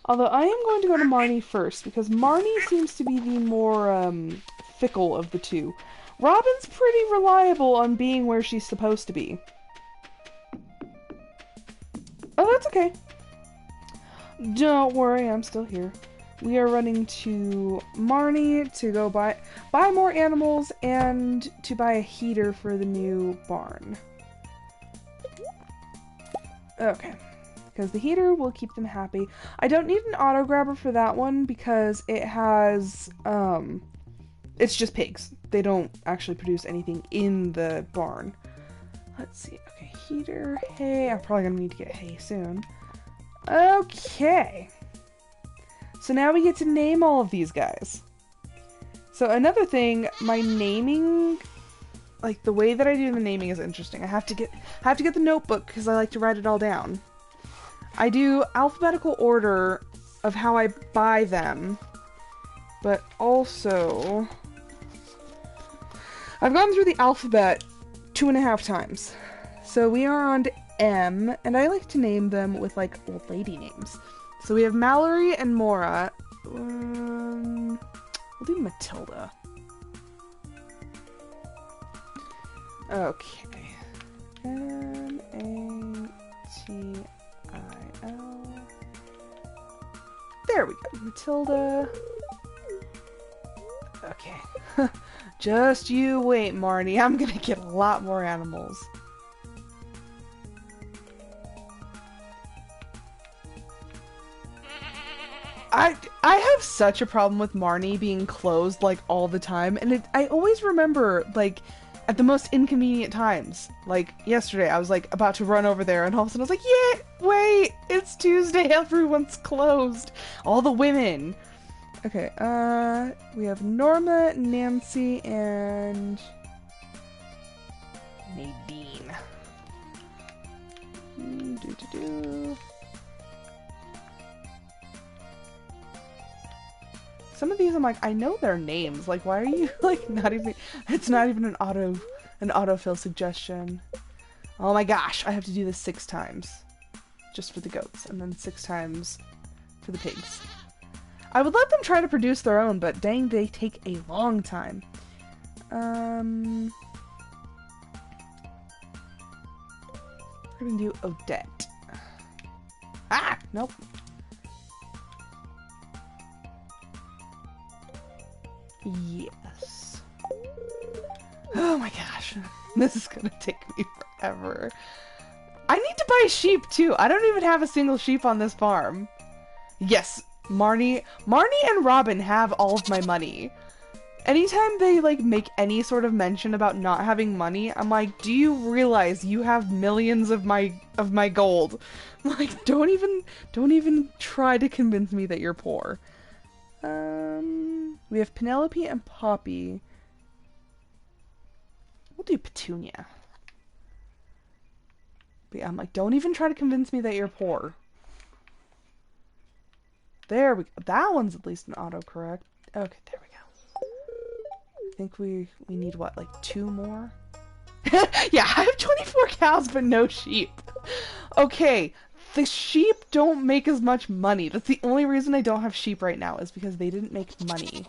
S1: Although I am going to go to Marnie first, because Marnie seems to be the more fickle of the two. Robin's pretty reliable on being where she's supposed to be. Oh, that's okay. Don't worry, I'm still here. We are running to Marnie to go buy more animals and to buy a heater for the new barn. Okay. Because the heater will keep them happy. I don't need an auto grabber for that one because it has, it's just pigs. They don't actually produce anything in the barn. Let's see. Okay, heater, hay. I'm probably going to need to get hay soon. Okay. So now we get to name all of these guys. So another thing, my naming, like the way that I do the naming is interesting. I have to get the notebook because I like to write it all down. I do alphabetical order of how I buy them, but also I've gone through the alphabet 2.5 times. So we are on to M, and I like to name them with like old lady names. So we have Mallory and Mora. We'll do Matilda. Okay. M-A-T-I-L. There we go. Matilda. Okay. Just you wait, Marnie. I'm gonna get a lot more animals. I have such a problem with Marnie being closed, like, all the time, and I always remember, like, at the most inconvenient times. Like, yesterday, I was, like, about to run over there, and all of a sudden I was like, yeah, wait, it's Tuesday, everyone's closed. All the women. Okay, we have Norma, Nancy, and Nadine. some of these I'm like, I know their names. Like, why are you like not even? It's not even an autofill suggestion. Oh my gosh, I have to do this 6 times, just for the goats, and then 6 times for the pigs. I would let them try to produce their own, but dang, they take a long time. We're gonna do Odette. Ah, nope. Yes. Oh my gosh. This is gonna take me forever. I need to buy sheep too. I don't even have a single sheep on this farm. Yes, Marnie and Robin have all of my money. Anytime they like make any sort of mention about not having money, I'm like, do you realize you have millions of my gold? Like, don't even try to convince me that you're poor. We have Penelope and Poppy. We'll do Petunia. But yeah, I'm like, don't even try to convince me that you're poor. There we go. That one's at least an autocorrect. Okay, there we go. I think we need what, like 2 more? Yeah, I have 24 cows but no sheep. Okay, the sheep don't make as much money. That's the only reason I don't have sheep right now, is because they didn't make money.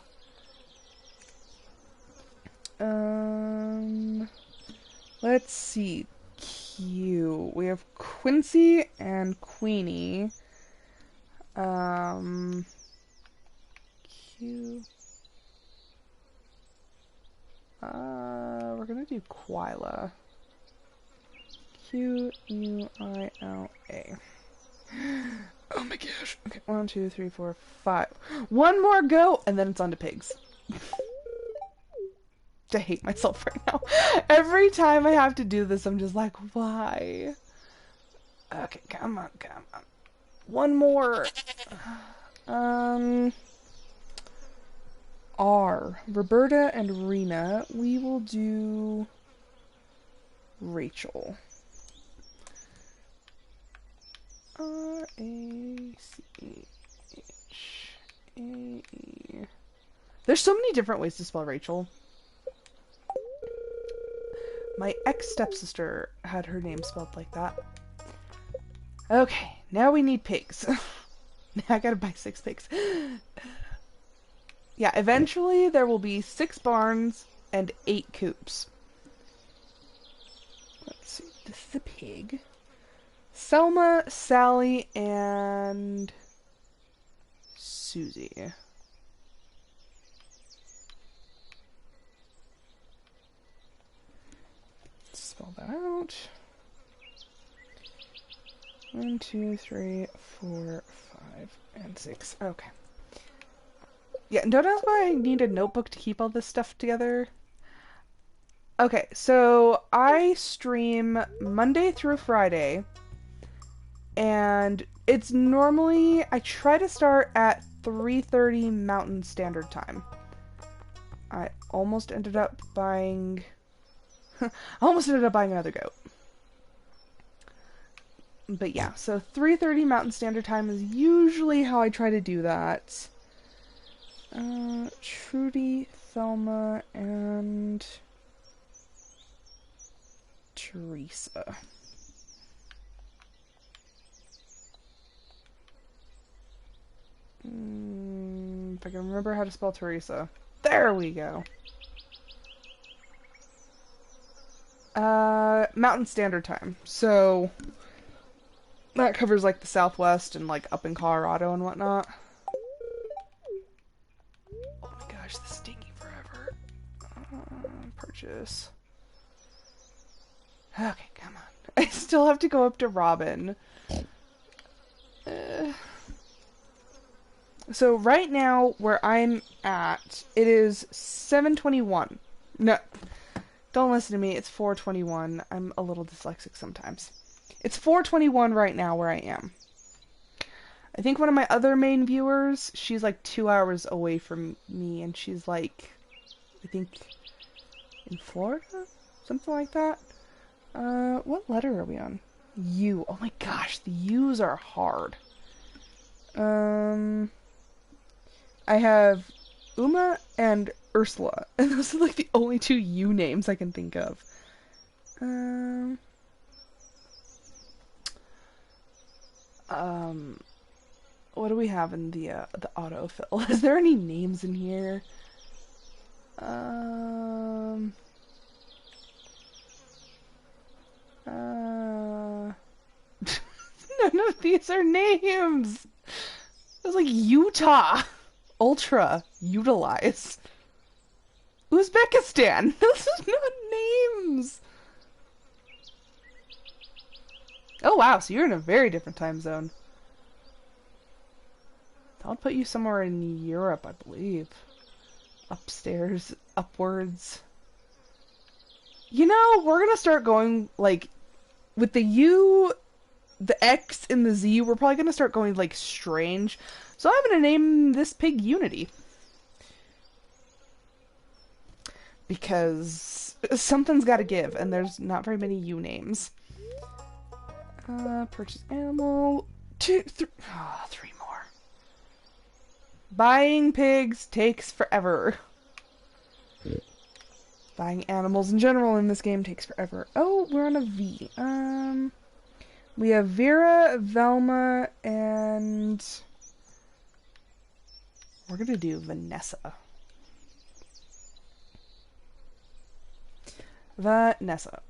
S1: Let's see. Q. We have Quincy and Queenie. Q. We're gonna do Quila. Q-U-I-L-A. Oh my gosh. Okay, 1, 2, 3, 4, 5. One more go, and then it's on to pigs. I hate myself right now. Every time I have to do this, I'm just like, why? Okay, come on, come on. One more. R. Roberta and Rena. We will do Rachel. R-A-C-H-A-E. There's so many different ways to spell Rachel. My ex-stepsister had her name spelled like that. Okay, now we need pigs. Now I gotta buy 6 pigs. Yeah, eventually there will be 6 barns and 8 coops. Let's see, this is a pig. Selma, Sally, and Susie. Spell that out. 1, 2, 3, 4, 5, and 6. Okay. Yeah, don't ask why I need a notebook to keep all this stuff together. Okay, so I stream Monday through Friday, and it's normally, I try to start at 3:30 Mountain Standard Time. I almost ended up buying another goat. But yeah, so 3:30 Mountain Standard Time is usually how I try to do that. Trudy, Thelma, and Teresa. If I can remember how to spell Teresa. There we go. Mountain Standard Time. So that covers like the Southwest and like up in Colorado and whatnot. Oh my gosh, this is taking forever. Purchase. Okay, come on. I still have to go up to Robin. So right now, where I'm at, it is 7:21. No, don't listen to me. It's 4:21. I'm a little dyslexic sometimes. It's 4:21 right now where I am. I think one of my other main viewers, she's like 2 hours away from me, and she's like, I think, in Florida? Something like that. What letter are we on? U. Oh my gosh, the U's are hard. I have Uma and Ursula. And those are like the only two U names I can think of. What do we have in the autofill? Is there any names in here? None of these are names. It was like Utah, Ultra, Utilize, Uzbekistan. This is not names. Oh wow, so you're in a very different time zone. That would put you somewhere in Europe, I believe. Upstairs, upwards. You know, we're gonna start going, like, with the U, the X, and the Z, we're probably gonna start going, like, strange. So I'm gonna name this pig Unity. Because something's gotta give, and there's not very many U names. Purchase animal. 3 more. Buying pigs takes forever. Buying animals in general in this game takes forever. Oh, we're on a V. We have Vera, Velma, and we're gonna do Vanessa. Vanessa.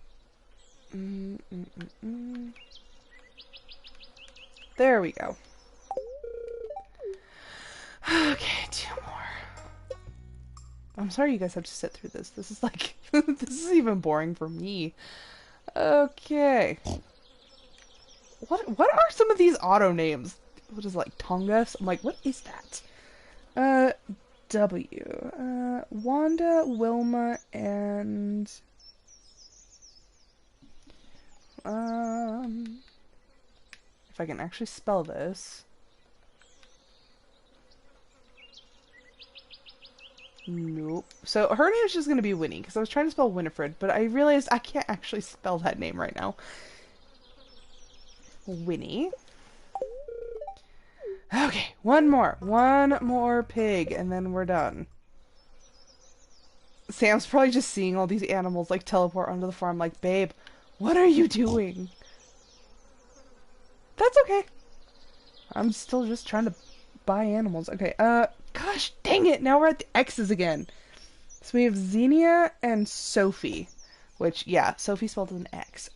S1: There we go. Okay, 2 more. I'm sorry you guys have to sit through this. This is like, this is even boring for me. Okay. What are some of these auto names? What is it, like Tongas? I'm like, what is that? W. Wanda, Wilma, and if I can actually spell this. Nope. So her name is just going to be Winnie, because I was trying to spell Winifred, but I realized I can't actually spell that name right now. Winnie. Okay, one more pig, and then we're done. Sam's probably just seeing all these animals like teleport onto the farm like, babe, what are you doing? That's okay. I'm still just trying to buy animals. Okay, gosh dang it, now we're at the X's again. So we have Xenia and Sophie, which, yeah, Sophie spelled with an X.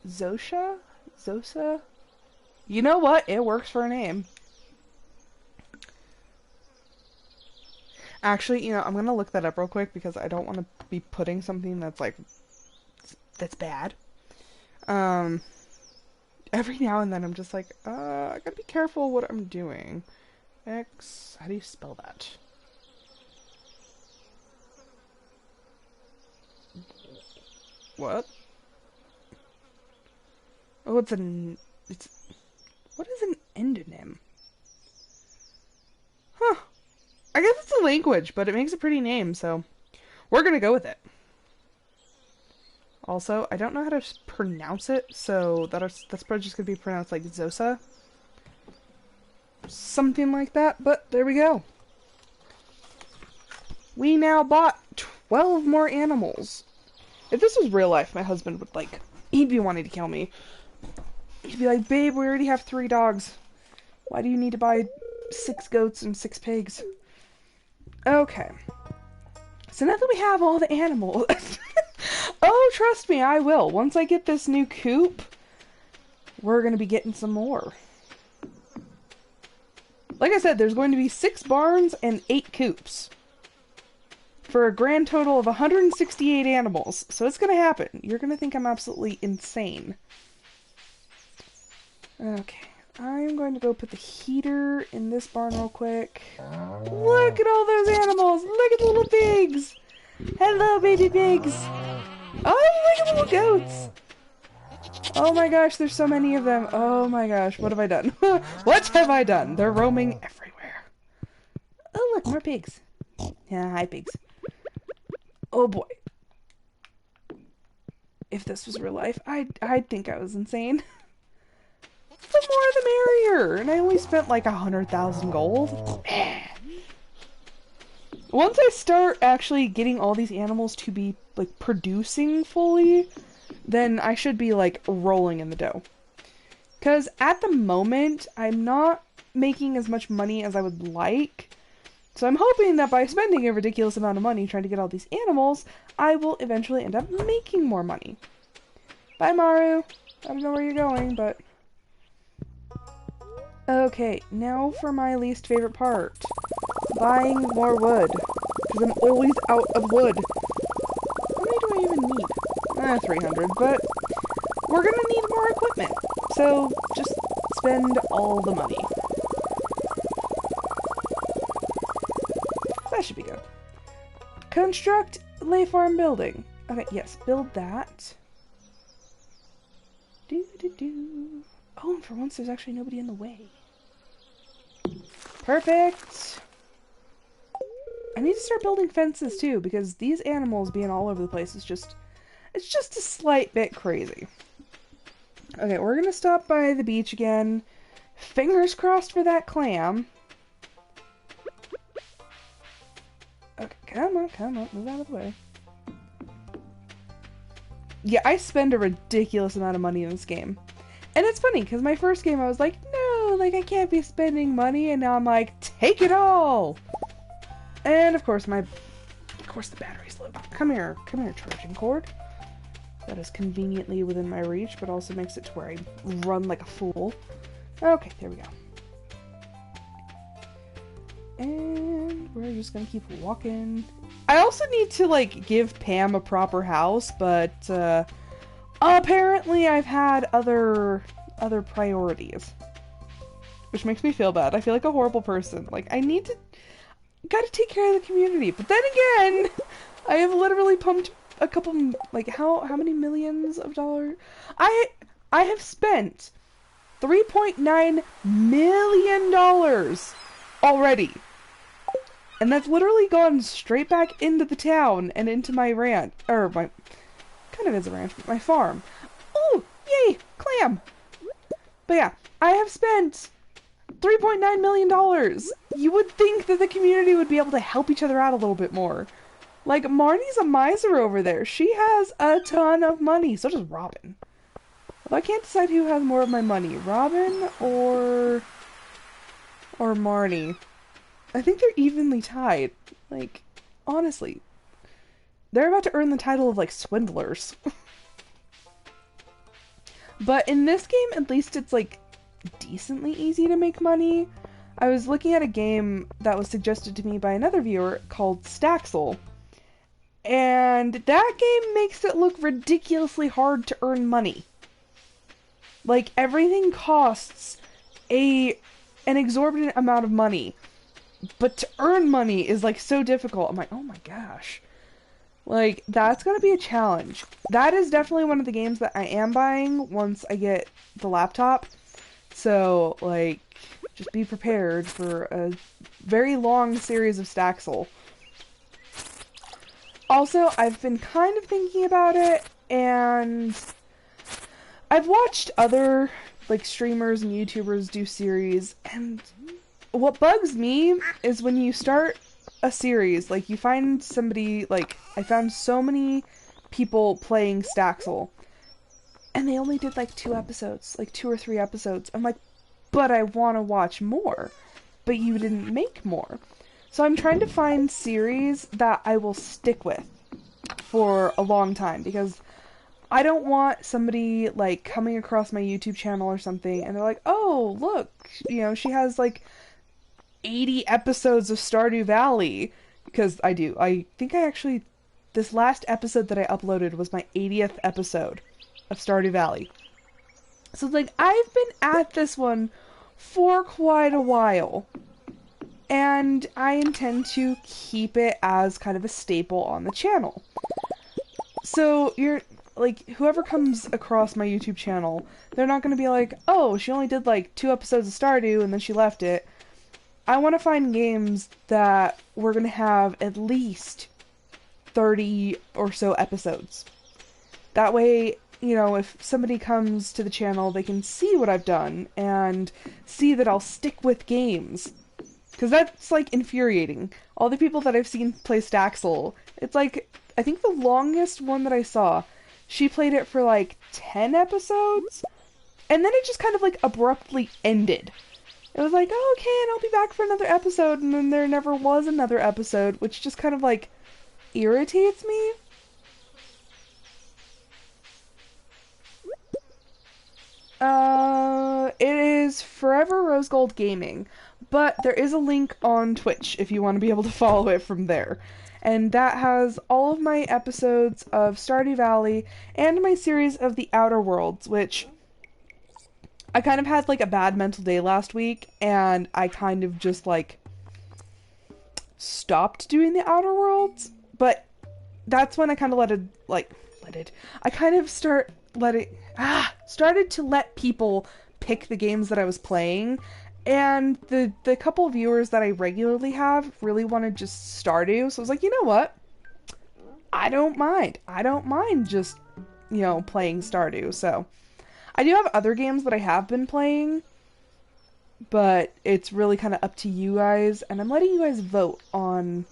S1: Zosha? Zosa? You know what? It works for a name. Actually, you know, I'm gonna look that up real quick because I don't want to be putting something that's like, that's bad. Every now and then I'm just like, I gotta be careful what I'm doing. X, how do you spell that? What? Oh, it's what is an endonym? Huh. I guess it's a language, but it makes a pretty name, so we're gonna go with it. Also, I don't know how to pronounce it, so that's probably just gonna be pronounced like Zosa. Something like that, but there we go. We now bought 12 more animals. If this was real life, my husband would, like, he'd be wanting to kill me. He'd be like, babe, we already have 3 dogs. Why do you need to buy 6 goats and 6 pigs? Okay. So now that we have all the animals... Oh, trust me, I will. Once I get this new coop, we're going to be getting some more. Like I said, there's going to be 6 barns and 8 coops. For a grand total of 168 animals. So it's going to happen. You're going to think I'm absolutely insane. Okay. I'm going to go put the heater in this barn real quick. Look at all those animals! Look at the little pigs! Hello, baby pigs! Oh, look at the little goats! Oh my gosh, there's so many of them. Oh my gosh, what have I done? What have I done? They're roaming everywhere. Oh look, more pigs. Yeah, hi pigs. Oh boy. if this was real life, I'd think I was insane. The more the merrier, and I only spent like 100,000 gold. Once I start actually getting all these animals to be like producing fully, then I should be like rolling in the dough. Because at the moment, I'm not making as much money as I would like. So I'm hoping that by spending a ridiculous amount of money trying to get all these animals, I will eventually end up making more money. Bye, Maru. I don't know where you're going, but... Okay, now for my least favorite part. Buying more wood. Because I'm always out of wood. How many do I even need? 300, but we're gonna need more equipment. So just spend all the money. That should be good. Construct lay farm building. Okay, yes, build that. Oh, and for once there's actually nobody in the way. Perfect. I need to start building fences too, because these animals being all over the place is just, it's just a slight bit crazy. Okay, we're gonna stop by the beach again. Fingers crossed for that clam. Okay, come on, move out of the way. Yeah, I spend a ridiculous amount of money in this game. And it's funny, because my first game I was like, no, like I can't be spending money, and now I'm like, take it all! And of course the battery's low. Come here, charging cord. That is conveniently within my reach, but also makes it to where I run like a fool. Okay, there we go. And we're just gonna keep walking. I also need to, like, give Pam a proper house, but, apparently I've had other priorities. Which makes me feel bad. I feel like a horrible person. Like, gotta take care of the community. But then again, I have literally pumped a couple, like, how many millions of dollars? I have spent $3.9 million already. And that's literally gone straight back into the town and into my ranch, or my, kind of is a ranch, but my farm. Oh, yay, clam! But yeah, I have spent $3.9 million. You would think that the community would be able to help each other out a little bit more. Like, Marnie's a miser over there. She has a ton of money. So does Robin. Although I can't decide who has more of my money. Robin or Marnie. I think they're evenly tied. Like, honestly. They're about to earn the title of, like, swindlers. But in this game, at least it's, like, decently easy to make money. I was looking at a game that was suggested to me by another viewer called Staxel. And that game makes it look ridiculously hard to earn money. Like, everything costs an exorbitant amount of money. But to earn money is, like, so difficult. I'm like, oh my gosh. Like, that's gonna be a challenge. That is definitely one of the games that I am buying once I get the laptop. So, like, just be prepared for a very long series of Staxel. Also, I've been kind of thinking about it, and I've watched other, like, streamers and YouTubers do series, and what bugs me is when you start a series, like, you find somebody, like, I found so many people playing Staxel, and they only did, like, 2 episodes, like, 2 or 3 episodes. I'm like, but I want to watch more, but you didn't make more. So I'm trying to find series that I will stick with for a long time, because I don't want somebody, like, coming across my YouTube channel or something, and they're like, oh, look, you know, she has, like, 80 episodes of Stardew Valley, because I do. I think I actually, this last episode that I uploaded was my 80th episode of Stardew Valley. So, like, I've been at this one for quite a while, and I intend to keep it as kind of a staple on the channel. So, you're, like, whoever comes across my YouTube channel, they're not going to be like, oh, she only did, like, 2 episodes of Stardew, and then she left it. I want to find games that we're going to have at least 30 or so episodes. That way, if somebody comes to the channel, they can see what I've done and see that I'll stick with games. Because that's, like, infuriating. All the people that I've seen play Staxel, it's like, I think the longest one that I saw, she played it for, like, 10 episodes, and then it just kind of, like, abruptly ended. It was like, oh, okay, and I'll be back for another episode, and then there never was another episode, which just kind of, like, irritates me. It is Forever Rose Gold Gaming, but there is a link on Twitch if you want to be able to follow it from there. And that has all of my episodes of Stardew Valley and my series of The Outer Worlds, which I kind of had, like, a bad mental day last week, and I kind of just, like, stopped doing The Outer Worlds, but that's when I kind of I kind of started to let people pick the games that I was playing, and the couple viewers that I regularly have really wanted just Stardew, so I was like, you know what? I don't mind just, playing Stardew, so I do have other games that I have been playing, but it's really kind of up to you guys, and I'm letting you guys vote on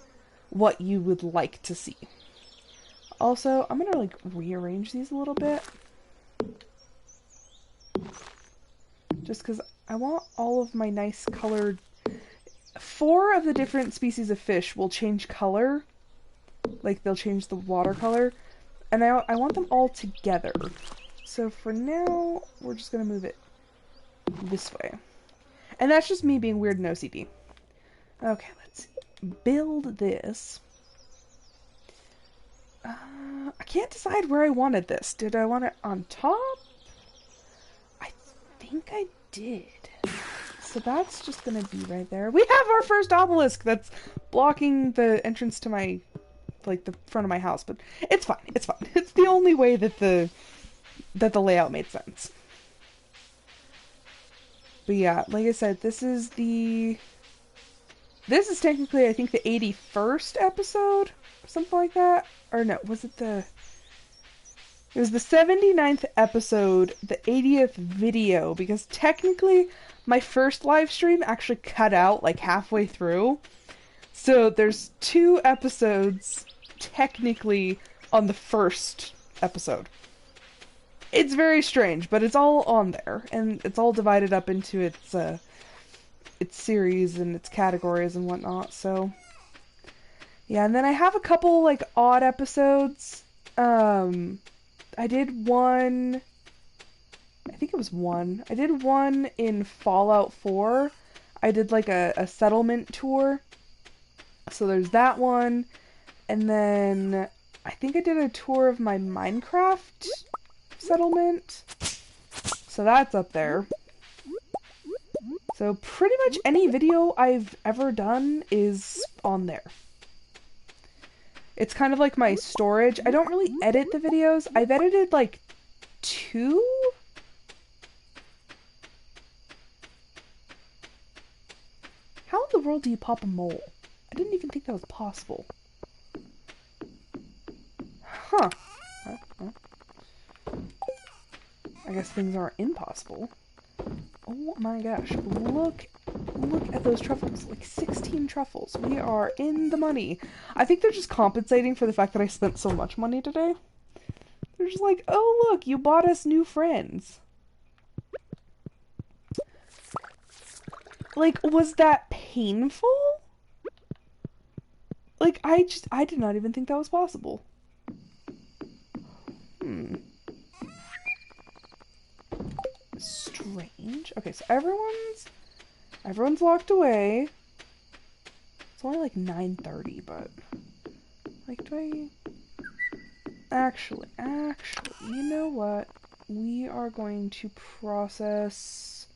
S1: what you would like to see. Also, I'm gonna, like, rearrange these a little bit. Just because I want all of my nice colored... 4 of the different species of fish will change color. Like, they'll change the water color. And I want them all together. So for now, we're just gonna move it this way. And that's just me being weird and OCD. Okay, let's build this. I can't decide where I wanted this. Did I want it on top? I think I did. So that's just gonna be right there. We have our first obelisk that's blocking the entrance to my, like, the front of my house, but it's fine. It's fine. It's the only way that the layout made sense. But yeah, like I said, this is technically, I think, the 81st episode, or something like that. Or no, was it it was the 79th episode, the 80th video, because technically my first live stream actually cut out, like, halfway through. So there's 2 episodes technically on the first episode. It's very strange, but it's all on there, and it's all divided up into its series and its categories and whatnot, so... Yeah, and then I have a couple, like, odd episodes. I did one... I think it was one. I did one in Fallout 4. I did, like, a settlement tour. So there's that one. And then I think I did a tour of my Minecraft settlement. So that's up there. So pretty much any video I've ever done is on there. It's kind of like my storage. I don't really edit the videos. I've edited, like, 2? How in the world do you pop a mole? I didn't even think that was possible. Huh. I guess things aren't impossible. Oh my gosh, look at those truffles. Like 16 truffles. We are in the money. I think they're just compensating for the fact that I spent so much money today. They're just like, oh look, you bought us new friends. Like, was that painful? Like, I did not even think that was possible. Strange. Okay, so everyone's locked away. It's only like 9:30, but like, do I actually, you know what? We are going to process.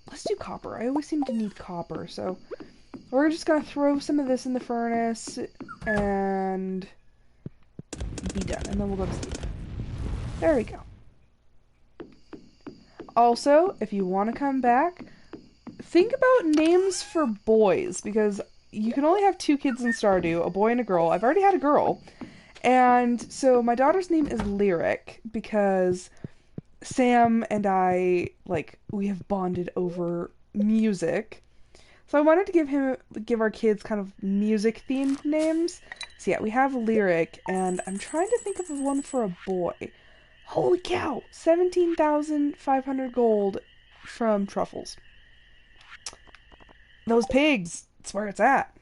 S1: Let's do copper. I always seem to need copper, so we're just gonna throw some of this in the furnace and be done, and then we'll go to sleep. There we go. Also, if you want to come back, think about names for boys, because you can only have 2 kids in Stardew, a boy and a girl. I've already had a girl, And so my daughter's name is Lyric because Sam and I, like, we have bonded over music. So I wanted to give our kids kind of music themed names. So yeah, we have Lyric, and I'm trying to think of one for a boy. Holy cow! 17,500 gold from Truffles. Those pigs! That's where it's at.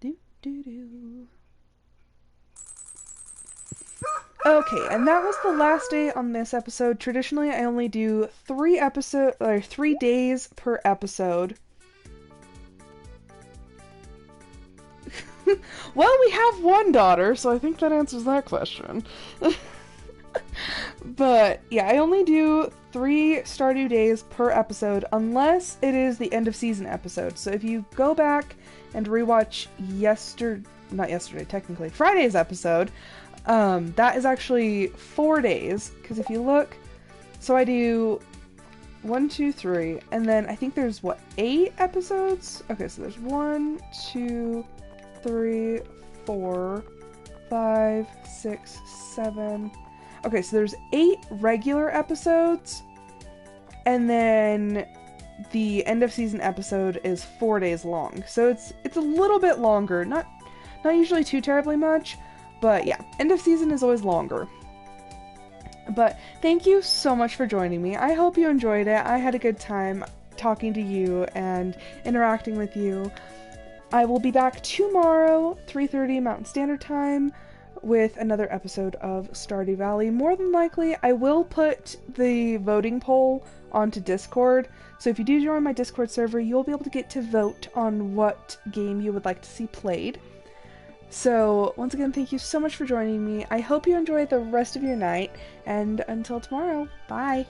S1: Do do do. Okay, and that was the last day on this episode. Traditionally, I only do 3 days per episode. Well, we have one daughter, so I think that answers that question. But yeah, I only do 3 Stardew days per episode unless it is the end of season episode. So if you go back and rewatch not yesterday, technically, Friday's episode, that is actually 4 days, because if you look, so I do 1, 2, 3, and then I think there's, 8 episodes? Okay, so there's 1, 2, 3, 4, 5, 6, 7. Okay, so there's 8 regular episodes, and then the end of season episode is 4 days long. So it's a little bit longer, not usually too terribly much, but yeah, end of season is always longer. But thank you so much for joining me. I hope you enjoyed it. I had a good time talking to you and interacting with you. I will be back tomorrow, 3:30 Mountain Standard Time, with another episode of Stardew Valley. More than likely, I will put the voting poll onto Discord. So if you do join my Discord server, you'll be able to get to vote on what game you would like to see played. So, once again, thank you so much for joining me. I hope you enjoy the rest of your night, and until tomorrow, bye!